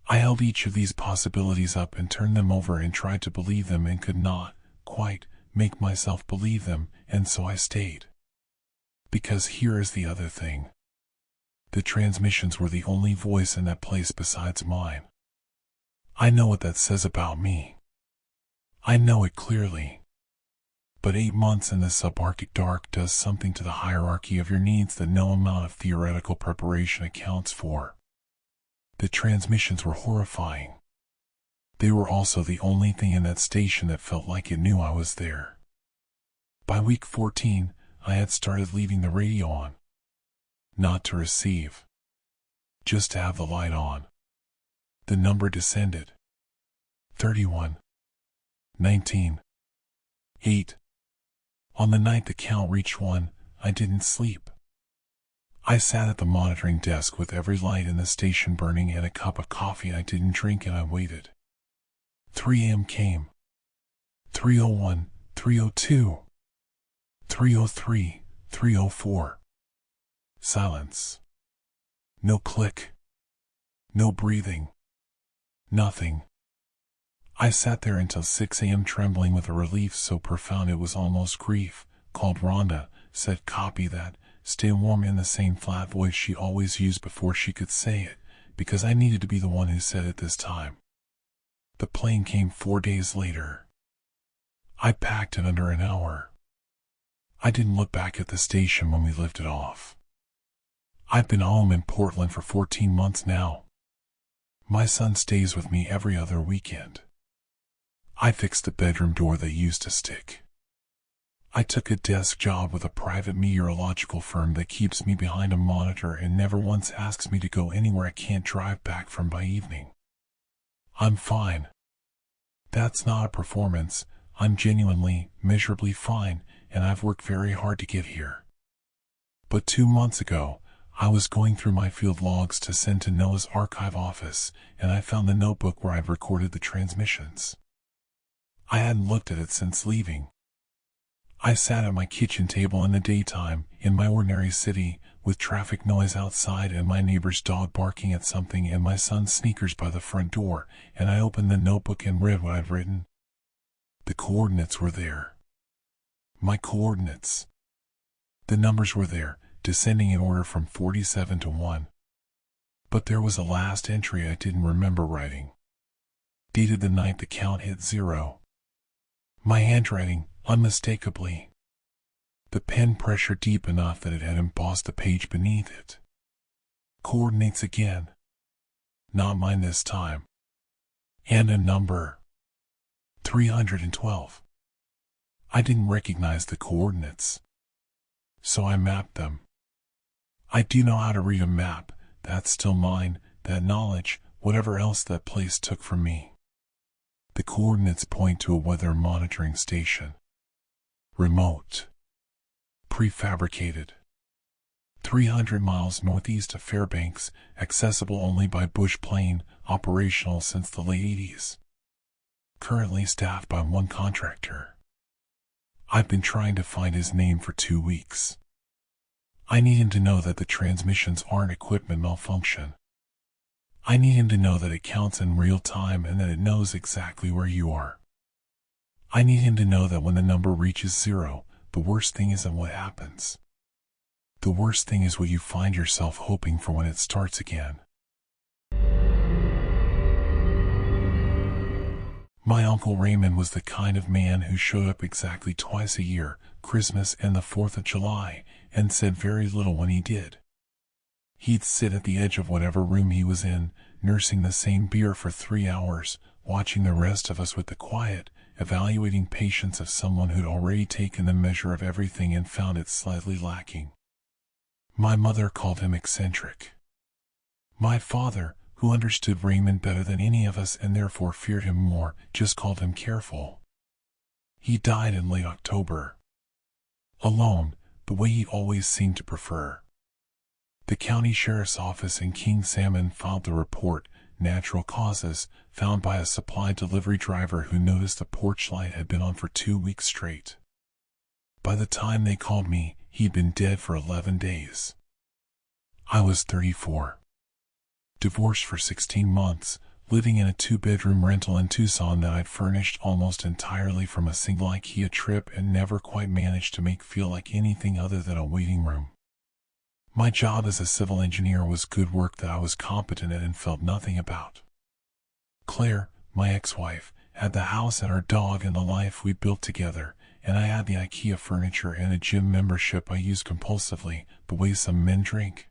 I held each of these possibilities up and turned them over and tried to believe them and could not, quite, make myself believe them, and so I stayed. Because here is the other thing. The transmissions were the only voice in that place besides mine. I know what that says about me. I know it clearly. But 8 months in the subarctic dark does something to the hierarchy of your needs that no amount of theoretical preparation accounts for. The transmissions were horrifying. They were also the only thing in that station that felt like it knew I was there. By week 14, I had started leaving the radio on. Not to receive. Just to have the light on. The number descended. 31. 19. 8. On the night the count reached 1, I didn't sleep. I sat at the monitoring desk with every light in the station burning and a cup of coffee I didn't drink, and I waited. 3 a.m. came. 3:01, 3:02, 3:03, 3:04. Silence. No click. No breathing. Nothing. I sat there until 6 a.m. trembling with a relief so profound it was almost grief, called Rhonda, said copy that, stay warm in the same flat voice she always used before she could say it, because I needed to be the one who said it this time. The plane came 4 days later. I packed in under an hour. I didn't look back at the station when we lifted off. I've been home in Portland for 14 months now. My son stays with me every other weekend. I fixed the bedroom door that used to stick. I took a desk job with a private meteorological firm that keeps me behind a monitor and never once asks me to go anywhere I can't drive back from by evening. I'm fine. That's not a performance. I'm genuinely, miserably fine, and I've worked very hard to get here. But 2 months ago, I was going through my field logs to send to Noah's archive office, and I found the notebook where I'd recorded the transmissions. I hadn't looked at it since leaving. I sat at my kitchen table in the daytime, in my ordinary city, with traffic noise outside and my neighbor's dog barking at something and my son's sneakers by the front door, and I opened the notebook and read what I'd written. The coordinates were there. My coordinates. The numbers were there, descending in order from 47 to 1. But there was a last entry I didn't remember writing. Dated the night the count hit 0. My handwriting, unmistakably. The pen pressure deep enough that it had embossed the page beneath it. Coordinates again. Not mine this time. And a number. 312. I didn't recognize the coordinates. So I mapped them. I do know how to read a map. That's still mine, that knowledge, whatever else that place took from me. The coordinates point to a weather monitoring station. Remote. Prefabricated. 300 miles northeast of Fairbanks, accessible only by bush plane, operational since the late 80s. Currently staffed by one contractor. I've been trying to find his name for 2 weeks. I need him to know that the transmissions aren't equipment malfunction. I need him to know that it counts in real time and that it knows exactly where you are. I need him to know that when the number reaches 0, the worst thing isn't what happens. The worst thing is what you find yourself hoping for when it starts again. My Uncle Raymond was the kind of man who showed up exactly twice a year, Christmas and the 4th of July, and said very little when he did. He'd sit at the edge of whatever room he was in, nursing the same beer for 3 hours, watching the rest of us with the quiet, evaluating patience of someone who'd already taken the measure of everything and found it slightly lacking. My mother called him eccentric. My father, who understood Raymond better than any of us and therefore feared him more, just called him careful. He died in late October. Alone, the way he always seemed to prefer. The county sheriff's office in King Salmon filed the report, natural causes, found by a supply delivery driver who noticed the porch light had been on for 2 weeks straight. By the time they called me, he'd been dead for 11 days. I was 34. Divorced for 16 months, living in a 2-bedroom rental in Tucson that I'd furnished almost entirely from a single IKEA trip and never quite managed to make feel like anything other than a waiting room. My job as a civil engineer was good work that I was competent at and felt nothing about. Claire, my ex-wife, had the house and our dog and the life we built together, and I had the IKEA furniture and a gym membership I used compulsively, the way some men drink.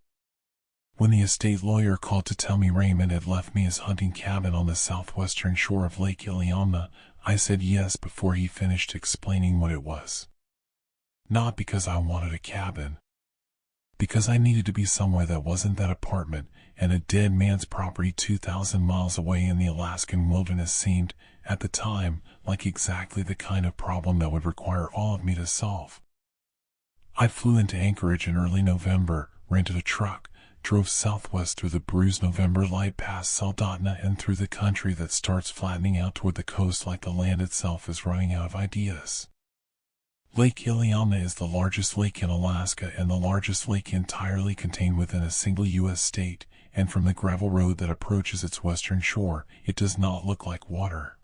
When the estate lawyer called to tell me Raymond had left me his hunting cabin on the southwestern shore of Lake Iliamna, I said yes before he finished explaining what it was. Not because I wanted a cabin. Because I needed to be somewhere that wasn't that apartment, and a dead man's property 2,000 miles away in the Alaskan wilderness seemed, at the time, like exactly the kind of problem that would require all of me to solve. I flew into Anchorage in early November, rented a truck, drove southwest through the bruised November light past Soldotna and through the country that starts flattening out toward the coast like the land itself is running out of ideas. Lake Iliamna is the largest lake in Alaska and the largest lake entirely contained within a single U.S. state, and from the gravel road that approaches its western shore, it does not look like water.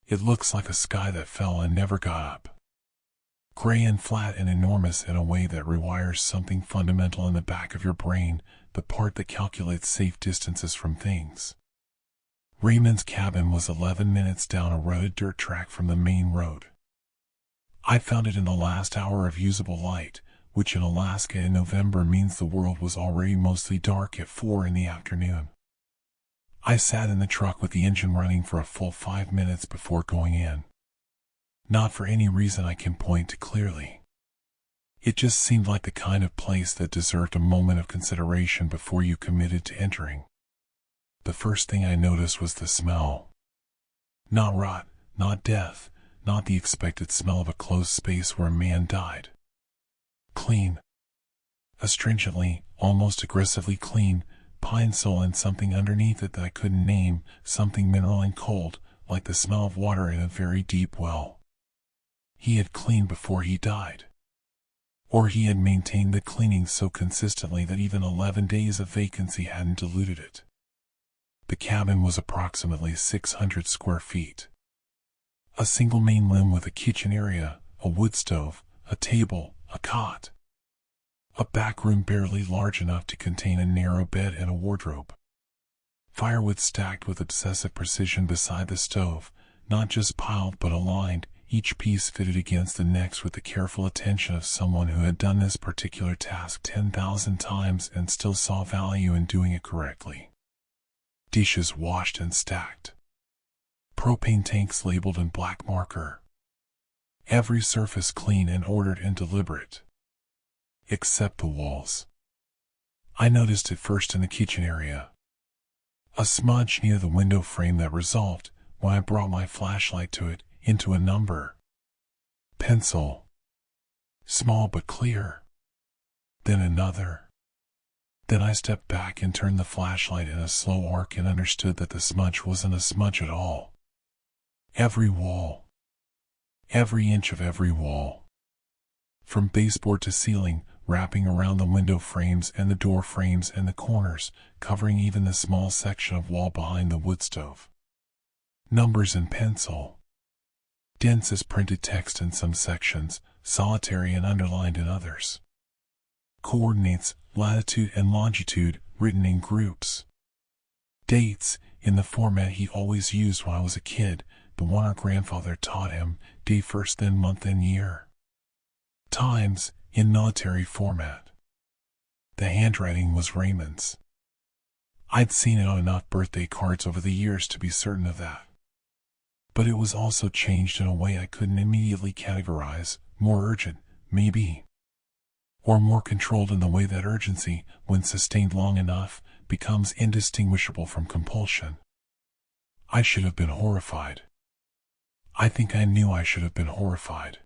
It looks like a sky that fell and never got up. Gray and flat and enormous in a way that rewires something fundamental in the back of your brain, the part that calculates safe distances from things. Raymond's cabin was 11 minutes down a rutted dirt track from the main road. I found it in the last hour of usable light, which in Alaska in November means the world was already mostly dark at 4 in the afternoon. I sat in the truck with the engine running for a full 5 minutes before going in. Not for any reason I can point to clearly. It just seemed like the kind of place that deserved a moment of consideration before you committed to entering. The first thing I noticed was the smell. Not rot, not death, not the expected smell of a closed space where a man died. Clean. Astringently, almost aggressively clean, pine sol and something underneath it that I couldn't name, something mineral and cold, like the smell of water in a very deep well. He had cleaned before he died. Or he had maintained the cleaning so consistently that even 11 days of vacancy hadn't diluted it. The cabin was approximately 600 square feet. A single main room with a kitchen area, a wood stove, a table, a cot. A back room barely large enough to contain a narrow bed and a wardrobe. Firewood stacked with obsessive precision beside the stove, not just piled but aligned, each piece fitted against the next with the careful attention of someone who had done this particular task 10,000 times and still saw value in doing it correctly. Dishes washed and stacked. Propane tanks labeled in black marker. Every surface clean and ordered and deliberate. Except the walls. I noticed it first in the kitchen area. A smudge near the window frame that resolved, when I brought my flashlight to it, into a number. Pencil. Small but clear. Then another. Then I stepped back and turned the flashlight in a slow arc and understood that the smudge wasn't a smudge at all. Every wall. Every inch of every wall. From baseboard to ceiling, wrapping around the window frames and the door frames and the corners, covering even the small section of wall behind the wood stove. Numbers in pencil. Dense as printed text in some sections, solitary and underlined in others. Coordinates, latitude and longitude, written in groups. Dates, in the format he always used when I was a kid, the one our grandfather taught him, day first then month then year. Times, in military format. The handwriting was Raymond's. I'd seen it on enough birthday cards over the years to be certain of that. But it was also changed in a way I couldn't immediately categorize, more urgent, maybe. Or more controlled in the way that urgency, when sustained long enough, becomes indistinguishable from compulsion. I should have been horrified. I think I knew I should have been horrified.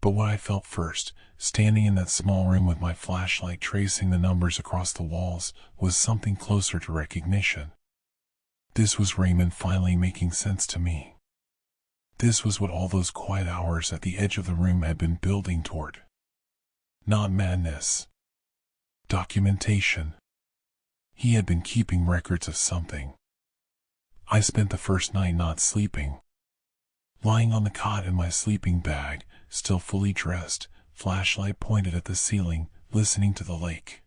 But what I felt first, standing in that small room with my flashlight tracing the numbers across the walls, was something closer to recognition. This was Raymond finally making sense to me. This was what all those quiet hours at the edge of the room had been building toward. Not madness. Documentation. He had been keeping records of something. I spent the first night not sleeping. Lying on the cot in my sleeping bag, still fully dressed, flashlight pointed at the ceiling, listening to the lake.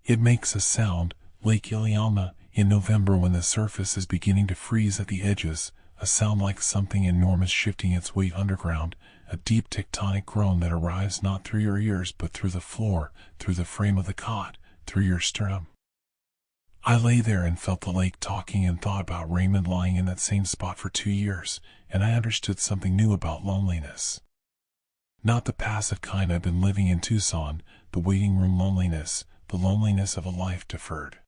It makes a sound, Lake Iliamna, in November when the surface is beginning to freeze at the edges, a sound like something enormous shifting its weight underground, a deep tectonic groan that arrives not through your ears but through the floor, through the frame of the cot, through your sternum. I lay there and felt the lake talking and thought about Raymond lying in that same spot for 2 years, and I understood something new about loneliness. Not the passive kind I've been living in Tucson, the waiting room loneliness, the loneliness of a life deferred.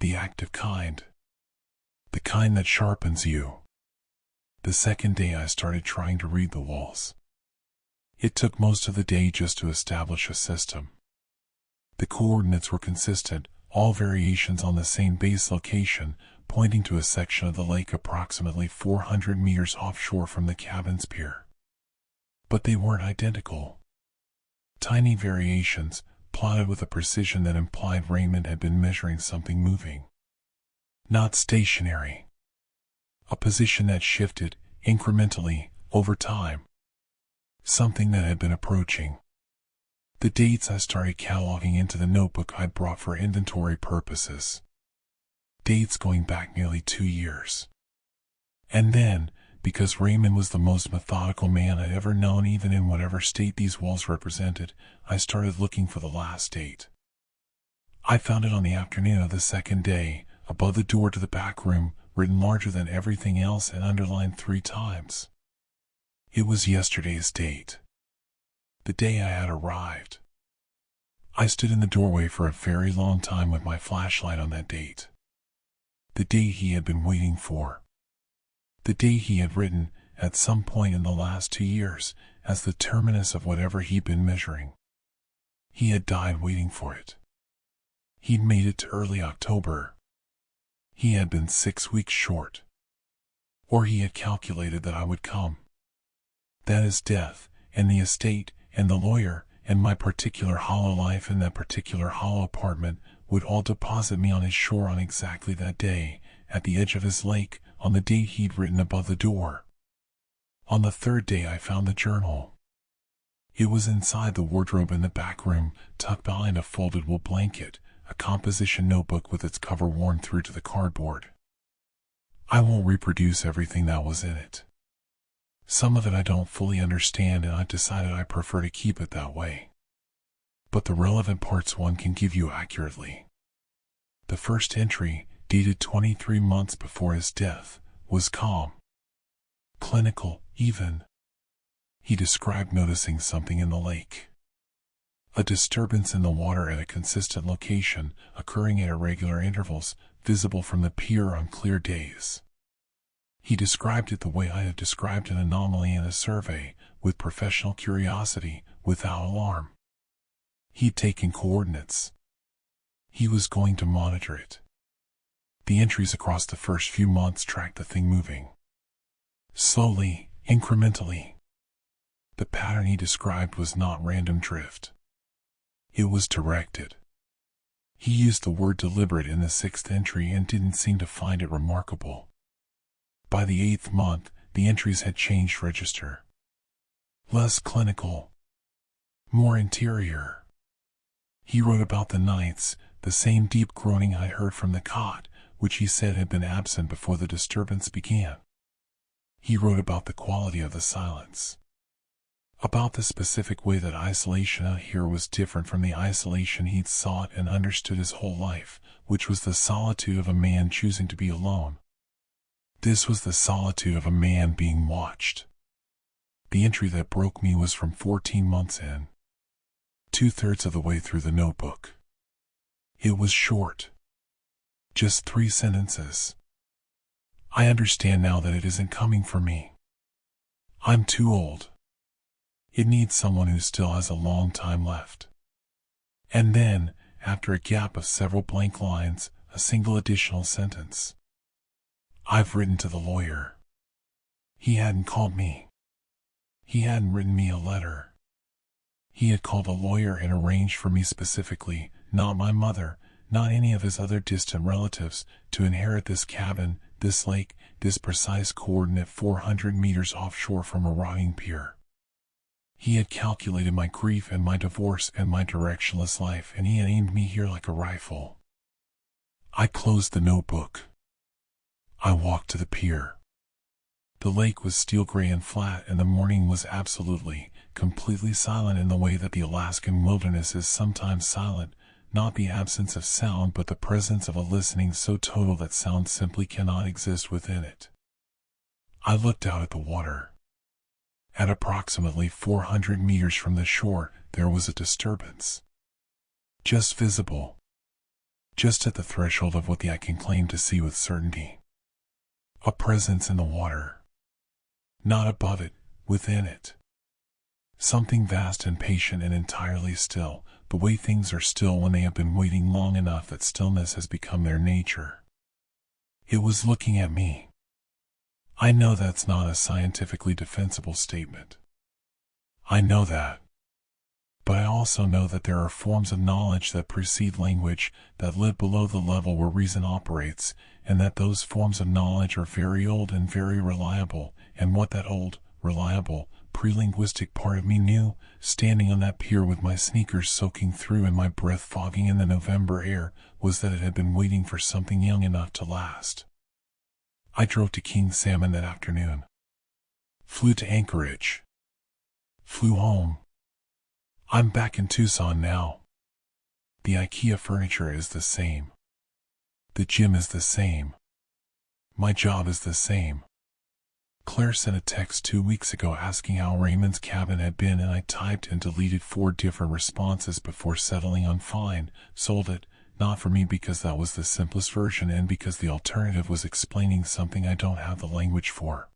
The active kind. The kind that sharpens you. The second day I started trying to read the walls. It took most of the day just to establish a system. The coordinates were consistent, all variations on the same base location, pointing to a section of the lake approximately 400 meters offshore from the cabin's pier. But they weren't identical. Tiny variations, plotted with a precision that implied Raymond had been measuring something moving. Not stationary. A position that shifted, incrementally, over time. Something that had been approaching. The dates I started cataloging into the notebook I'd brought for inventory purposes. Dates going back nearly 2 years. And then, because Raymond was the most methodical man I'd ever known even in whatever state these walls represented, I started looking for the last date. I found it on the afternoon of the second day, above the door to the back room, written larger than everything else and underlined 3 times. It was yesterday's date. The day I had arrived. I stood in the doorway for a very long time with my flashlight on that date. The day he had been waiting for. The day he had written, at some point in the last 2 years, as the terminus of whatever he'd been measuring. He had died waiting for it. He'd made it to early October. He had been 6 weeks short. Or he had calculated that I would come. That his death, and the estate, and the lawyer, and my particular hollow life in that particular hollow apartment would all deposit me on his shore on exactly that day, at the edge of his lake, on the date he'd written above the door. On the third day I found the journal. It was inside the wardrobe in the back room, tucked behind a folded wool blanket, a composition notebook with its cover worn through to the cardboard. I won't reproduce everything that was in it. Some of it I don't fully understand, and I've decided I prefer to keep it that way. But the relevant parts one can give you accurately. The first entry, dated 23 months before his death, was calm. Clinical, even. He described noticing something in the lake. A disturbance in the water at a consistent location, occurring at irregular intervals, visible from the pier on clear days. He described it the way I have described an anomaly in a survey, with professional curiosity, without alarm. He'd taken coordinates. He was going to monitor it. The entries across the first few months tracked the thing moving. Slowly, incrementally. The pattern he described was not random drift. It was directed. He used the word deliberate in the 6th entry and didn't seem to find it remarkable. By the 8th month, the entries had changed register. Less clinical. More interior. He wrote about the nights, the same deep groaning I heard from the cot, which he said had been absent before the disturbance began. He wrote about the quality of the silence. About the specific way that isolation out here was different from the isolation he'd sought and understood his whole life, which was the solitude of a man choosing to be alone. This was the solitude of a man being watched. The entry that broke me was from 14 months in. 2/3 of the way through the notebook. It was short. Just 3 sentences. I understand now that it isn't coming for me. I'm too old. It needs someone who still has a long time left. And then, after a gap of several blank lines, a single additional sentence. I've written to the lawyer. He hadn't called me. He hadn't written me a letter. He had called a lawyer and arranged for me specifically, not my mother, not any of his other distant relatives, to inherit this cabin, this lake, this precise coordinate 400 meters offshore from a rotting pier. He had calculated my grief and my divorce and my directionless life, and he had aimed me here like a rifle. I closed the notebook. I walked to the pier. The lake was steel gray and flat, and the morning was absolutely, completely silent in the way that the Alaskan wilderness is sometimes silent, not the absence of sound but the presence of a listening so total that sound simply cannot exist within it. I looked out at the water. At approximately 400 meters from the shore, there was a disturbance. Just visible. Just at the threshold of what the eye can claim to see with certainty. A presence in the water. Not above it, within it. Something vast and patient and entirely still, the way things are still when they have been waiting long enough that stillness has become their nature. It was looking at me. I know that's not a scientifically defensible statement. I know that. But I also know that there are forms of knowledge that precede language, that live below the level where reason operates, and that those forms of knowledge are very old and very reliable, and what that old, reliable, pre-linguistic part of me knew, standing on that pier with my sneakers soaking through and my breath fogging in the November air, was that it had been waiting for something young enough to last. I drove to King Salmon that afternoon. Flew to Anchorage. Flew home. I'm back in Tucson now. The IKEA furniture is the same. The gym is the same. My job is the same. Claire sent a text 2 weeks ago asking how Raymond's cabin had been, and I typed and deleted 4 different responses before settling on fine, sold it, not for me because that was the simplest version and because the alternative was explaining something I don't have the language for.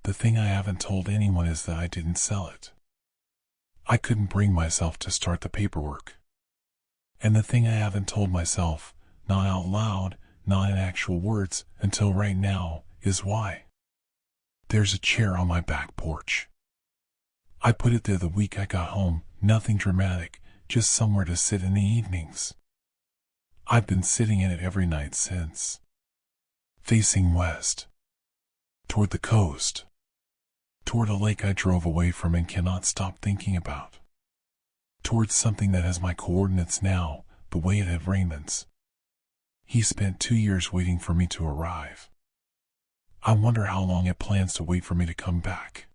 The thing I haven't told anyone is that I didn't sell it. I couldn't bring myself to start the paperwork. And the thing I haven't told myself, not out loud, not in actual words, until right now, is why. There's a chair on my back porch. I put it there the week I got home, nothing dramatic, just somewhere to sit in the evenings. I've been sitting in it every night since. Facing west. Toward the coast. Toward a lake I drove away from and cannot stop thinking about. Towards something that has my coordinates now, the way it had Raymond's. He spent 2 years waiting for me to arrive. I wonder how long it plans to wait for me to come back.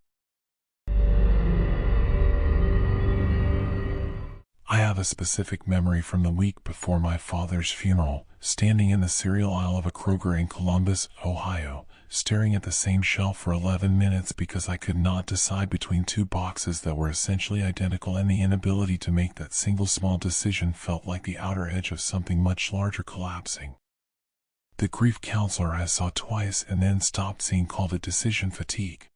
I have a specific memory from the week before my father's funeral, standing in the cereal aisle of a Kroger in Columbus, Ohio, staring at the same shelf for 11 minutes because I could not decide between 2 boxes that were essentially identical, and the inability to make that single small decision felt like the outer edge of something much larger collapsing. The grief counselor I saw twice and then stopped seeing called it decision fatigue.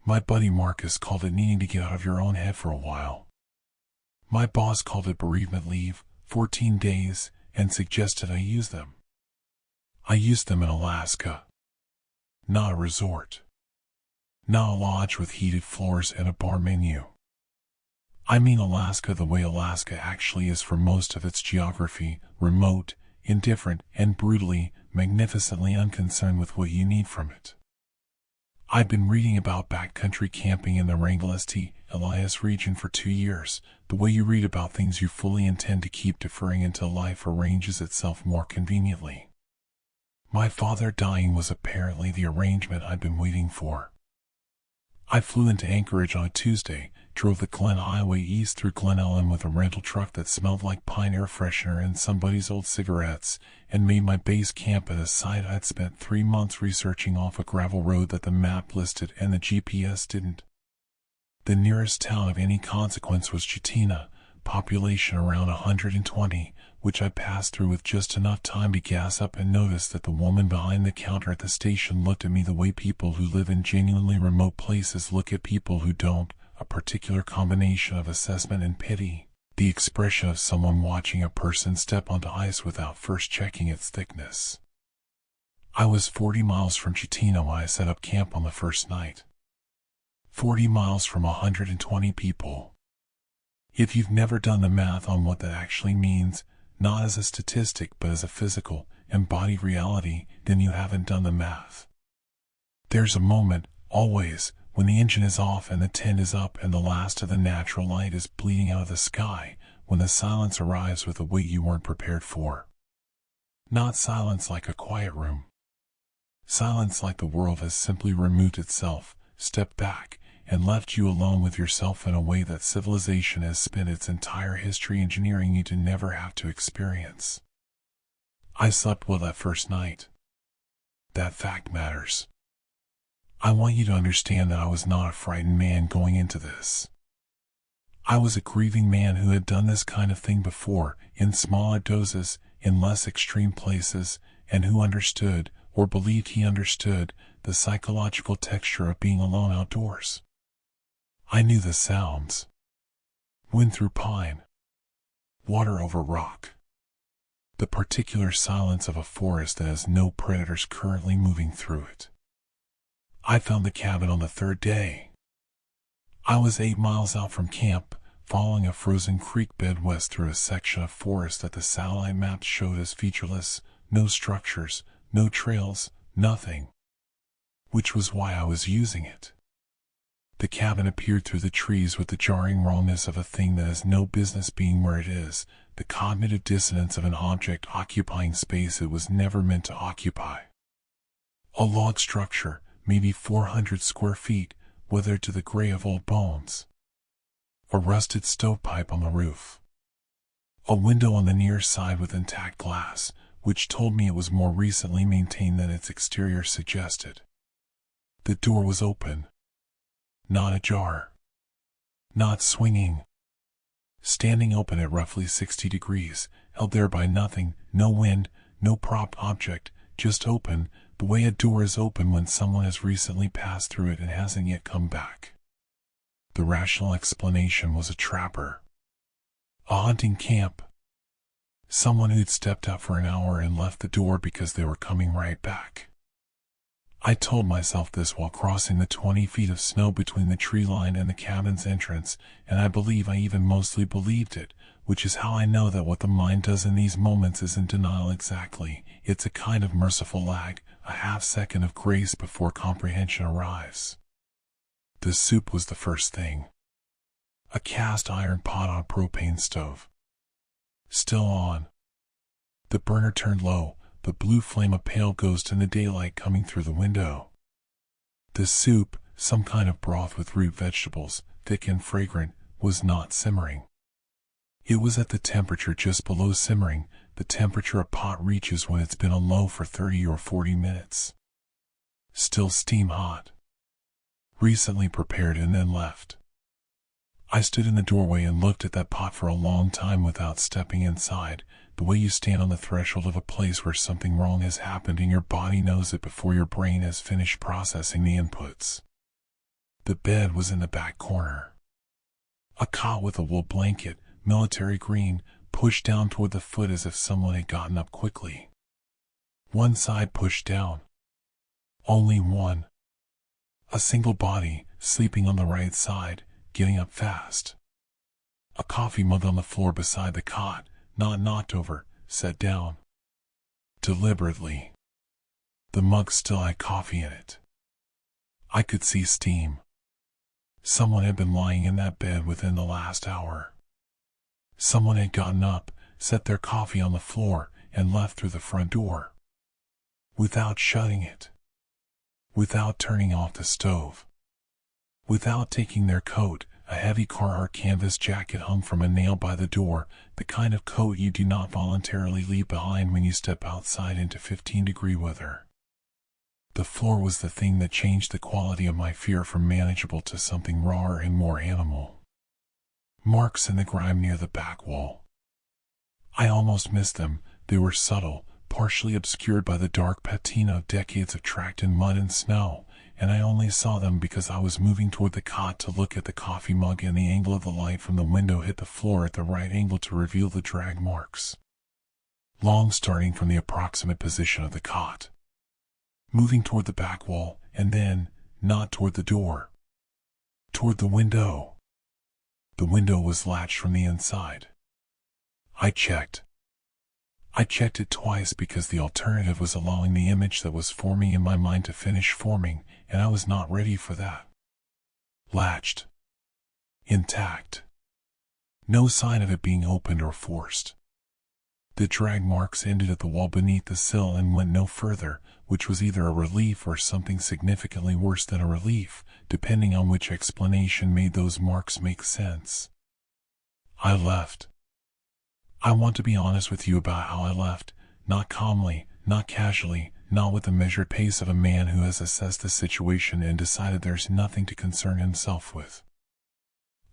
My buddy Marcus called it needing to get out of your own head for a while. My boss called it bereavement leave, 14 days, and suggested I use them. I used them in Alaska. Not a resort. Not a lodge with heated floors and a bar menu. I mean Alaska the way Alaska actually is for most of its geography, remote, indifferent, and brutally, magnificently unconcerned with what you need from it. I've been reading about backcountry camping in the Wrangell St. Elias region for 2 years, the way you read about things you fully intend to keep deferring until life arranges itself more conveniently. My father dying was apparently the arrangement I'd been waiting for. I flew into Anchorage on a Tuesday, drove the Glen Highway east through Glen Ellen with a rental truck that smelled like pine air freshener and somebody's old cigarettes, and made my base camp at a site I'd spent 3 months researching off a gravel road that the map listed and the GPS didn't. The nearest town of any consequence was Chitina, population around 120, which I passed through with just enough time to gas up and notice that the woman behind the counter at the station looked at me the way people who live in genuinely remote places look at people who don't, a particular combination of assessment and pity, the expression of someone watching a person step onto ice without first checking its thickness. I was 40 miles from Chitina when I set up camp on the first night. 40 miles from 120 people. If you've never done the math on what that actually means, not as a statistic but as a physical, embodied reality, then you haven't done the math. There's a moment, always, when the engine is off and the tent is up and the last of the natural light is bleeding out of the sky, when the silence arrives with a weight you weren't prepared for. Not silence like a quiet room. Silence like the world has simply removed itself, stepped back, and left you alone with yourself in a way that civilization has spent its entire history engineering you to never have to experience. I slept well that first night. That fact matters. I want you to understand that I was not a frightened man going into this. I was a grieving man who had done this kind of thing before, in smaller doses, in less extreme places, and who understood, or believed he understood, the psychological texture of being alone outdoors. I knew the sounds. Wind through pine. Water over rock. The particular silence of a forest that has no predators currently moving through it. I found the cabin on the 3rd day. I was 8 miles out from camp, following a frozen creek bed west through a section of forest that the satellite maps showed as featureless, no structures, no trails, nothing. Which was why I was using it. The cabin appeared through the trees with the jarring rawness of a thing that has no business being where it is, the cognitive dissonance of an object occupying space it was never meant to occupy. A log structure, maybe 400 square feet, weathered to the gray of old bones. A rusted stovepipe on the roof. A window on the near side with intact glass, which told me it was more recently maintained than its exterior suggested. The door was open. Not ajar. Not swinging. Standing open at roughly 60 degrees, held there by nothing, no wind, no prop object, just open, the way a door is open when someone has recently passed through it and hasn't yet come back. The rational explanation was a trapper. A hunting camp. Someone who'd stepped out for an hour and left the door because they were coming right back. I told myself this while crossing the 20 feet of snow between the tree line and the cabin's entrance, and I believe I even mostly believed it, which is how I know that what the mind does in these moments isn't denial exactly. It's a kind of merciful lag, a half-second of grace before comprehension arrives. The soup was the first thing. A cast iron pot on a propane stove. Still on. The burner turned low, the blue flame a pale ghost in the daylight coming through the window. The soup, some kind of broth with root vegetables, thick and fragrant, was not simmering. It was at the temperature just below simmering, the temperature a pot reaches when it's been on low for 30 or 40 minutes. Still steam hot. Recently prepared and then left. I stood in the doorway and looked at that pot for a long time without stepping inside, the way you stand on the threshold of a place where something wrong has happened and your body knows it before your brain has finished processing the inputs. The bed was in the back corner. A cot with a wool blanket, military green, pushed down toward the foot as if someone had gotten up quickly. One side pushed down. Only one. A single body, sleeping on the right side, getting up fast. A coffee mug on the floor beside the cot, not knocked over, set down. Deliberately. The mug still had coffee in it. I could see steam. Someone had been lying in that bed within the last hour. Someone had gotten up, set their coffee on the floor, and left through the front door. Without shutting it. Without turning off the stove. Without taking their coat, a heavy Carhartt canvas jacket hung from a nail by the door, the kind of coat you do not voluntarily leave behind when you step outside into 15-degree weather. The floor was the thing that changed the quality of my fear from manageable to something rawer and more animal. Marks in the grime near the back wall. I almost missed them. They were subtle, partially obscured by the dark patina of decades of tracked in mud and snow, and I only saw them because I was moving toward the cot to look at the coffee mug, and the angle of the light from the window hit the floor at the right angle to reveal the drag marks. Long starting from the approximate position of the cot. Moving toward the back wall, and then, not toward the door. Toward the window. The window was latched from the inside. I checked. I checked it twice because the alternative was allowing the image that was forming in my mind to finish forming, and I was not ready for that. Latched. Intact. No sign of it being opened or forced. The drag marks ended at the wall beneath the sill and went no further, which was either a relief or something significantly worse than a relief, depending on which explanation made those marks make sense. I left. I want to be honest with you about how I left, not calmly, not casually, not with the measured pace of a man who has assessed the situation and decided there's nothing to concern himself with.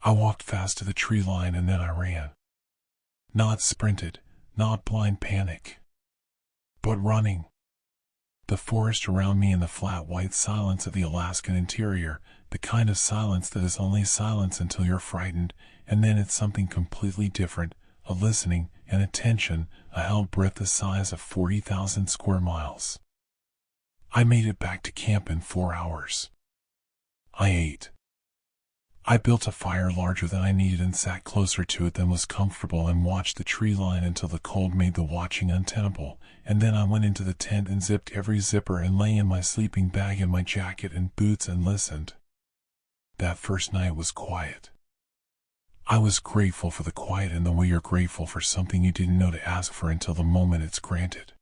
I walked fast to the tree line and then I ran. Not sprinted, not blind panic, but running. The forest around me and the flat white silence of the Alaskan interior, the kind of silence that is only silence until you're frightened, and then it's something completely different, a listening, an attention, a held breath the size of 40,000 square miles. I made it back to camp in 4 hours. I ate. I built a fire larger than I needed and sat closer to it than was comfortable and watched the tree line until the cold made the watching untenable, and then I went into the tent and zipped every zipper and lay in my sleeping bag and my jacket and boots and listened. That first night was quiet. I was grateful for the quiet in the way you're grateful for something you didn't know to ask for until the moment it's granted.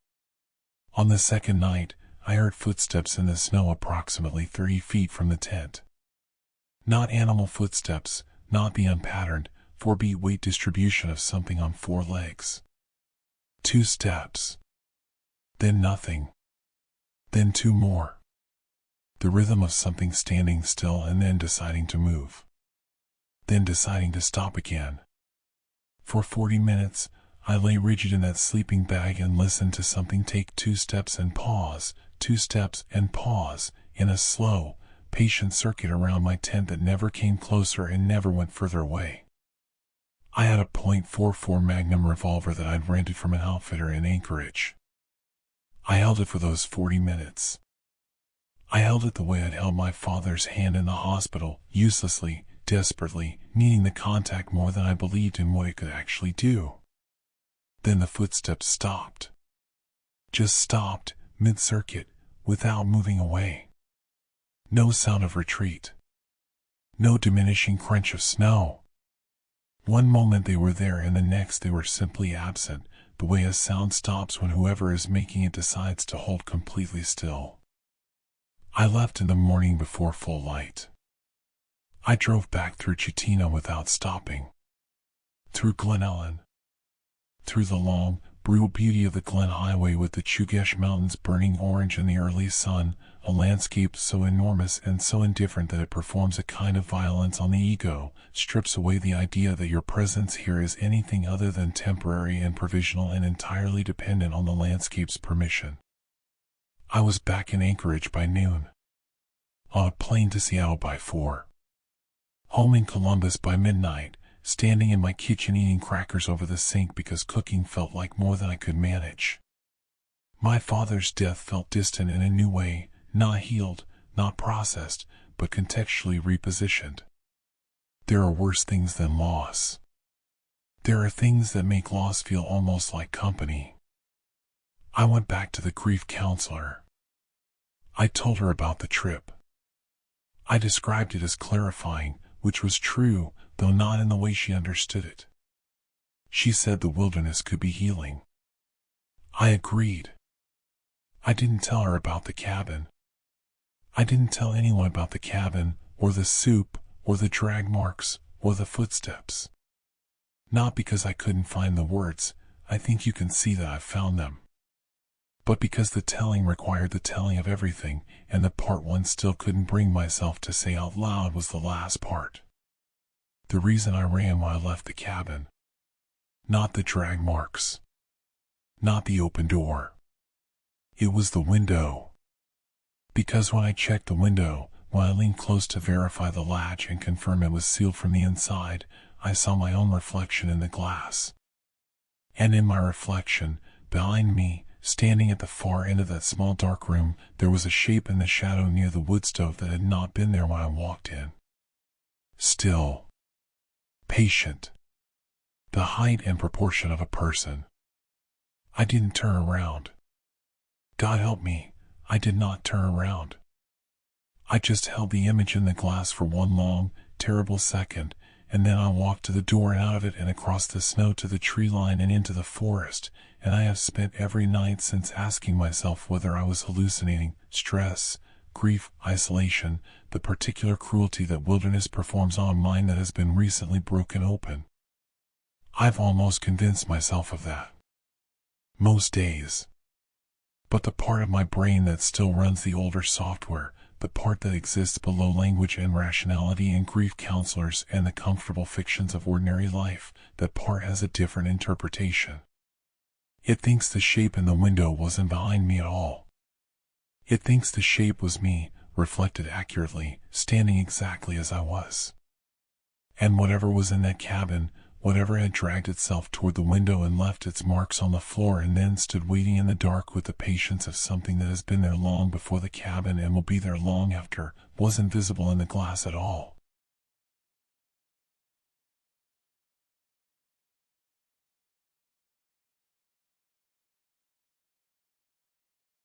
On the second night, I heard footsteps in the snow approximately 30 feet from the tent. Not animal footsteps, not the unpatterned, 4-beat weight distribution of something on 4 legs. 2 steps. Then nothing. Then 2 more. The rhythm of something standing still and then deciding to move. Then deciding to stop again. For 40 minutes, I lay rigid in that sleeping bag and listened to something take 2 steps and pause, 2 steps and pause, in a slow, patient circuit around my tent that never came closer and never went further away. I had a .44 Magnum revolver that I'd rented from an outfitter in Anchorage. I held it for those 40 minutes. I held it the way I'd held my father's hand in the hospital, uselessly, desperately, needing the contact more than I believed in what it could actually do. Then the footsteps stopped. Just stopped, mid-circuit, without moving away. No sound of retreat. No diminishing crunch of snow. One moment they were there and the next they were simply absent, the way a sound stops when whoever is making it decides to hold completely still. I left in the morning before full light. I drove back through Chitina without stopping. Through Glen Ellen. Through the long, brutal beauty of the Glen Highway with the Chugach Mountains burning orange in the early sun, a landscape so enormous and so indifferent that it performs a kind of violence on the ego, strips away the idea that your presence here is anything other than temporary and provisional and entirely dependent on the landscape's permission. I was back in Anchorage by noon. On a plane to Seattle by 4. Home in Columbus by midnight, standing in my kitchen eating crackers over the sink because cooking felt like more than I could manage. My father's death felt distant in a new way, not healed, not processed, but contextually repositioned. There are worse things than loss. There are things that make loss feel almost like company. I went back to the grief counselor. I told her about the trip. I described it as clarifying, which was true, though not in the way she understood it. She said the wilderness could be healing. I agreed. I didn't tell her about the cabin. I didn't tell anyone about the cabin, or the soup, or the drag marks, or the footsteps. Not because I couldn't find the words, I think you can see that I've found them. But because the telling required the telling of everything, and the part one still couldn't bring myself to say out loud was the last part. The reason I ran when I left the cabin. Not the drag marks. Not the open door. It was the window. Because when I checked the window, when I leaned close to verify the latch and confirm it was sealed from the inside, I saw my own reflection in the glass. And in my reflection, behind me, standing at the far end of that small dark room, there was a shape in the shadow near the wood stove that had not been there when I walked in. Still. Patient. The height and proportion of a person. I didn't turn around. God help me, I did not turn around. I just held the image in the glass for one long, terrible second, and then I walked to the door and out of it and across the snow to the tree line and into the forest, and I have spent every night since asking myself whether I was hallucinating, stress, grief, isolation, the particular cruelty that wilderness performs on a mind that has been recently broken open. I've almost convinced myself of that. Most days. But the part of my brain that still runs the older software, the part that exists below language and rationality and grief counselors and the comfortable fictions of ordinary life, that part has a different interpretation. It thinks the shape in the window wasn't behind me at all. It thinks the shape was me, reflected accurately, standing exactly as I was. And whatever was in that cabin, whatever had dragged itself toward the window and left its marks on the floor and then stood waiting in the dark with the patience of something that has been there long before the cabin and will be there long after, wasn't visible in the glass at all.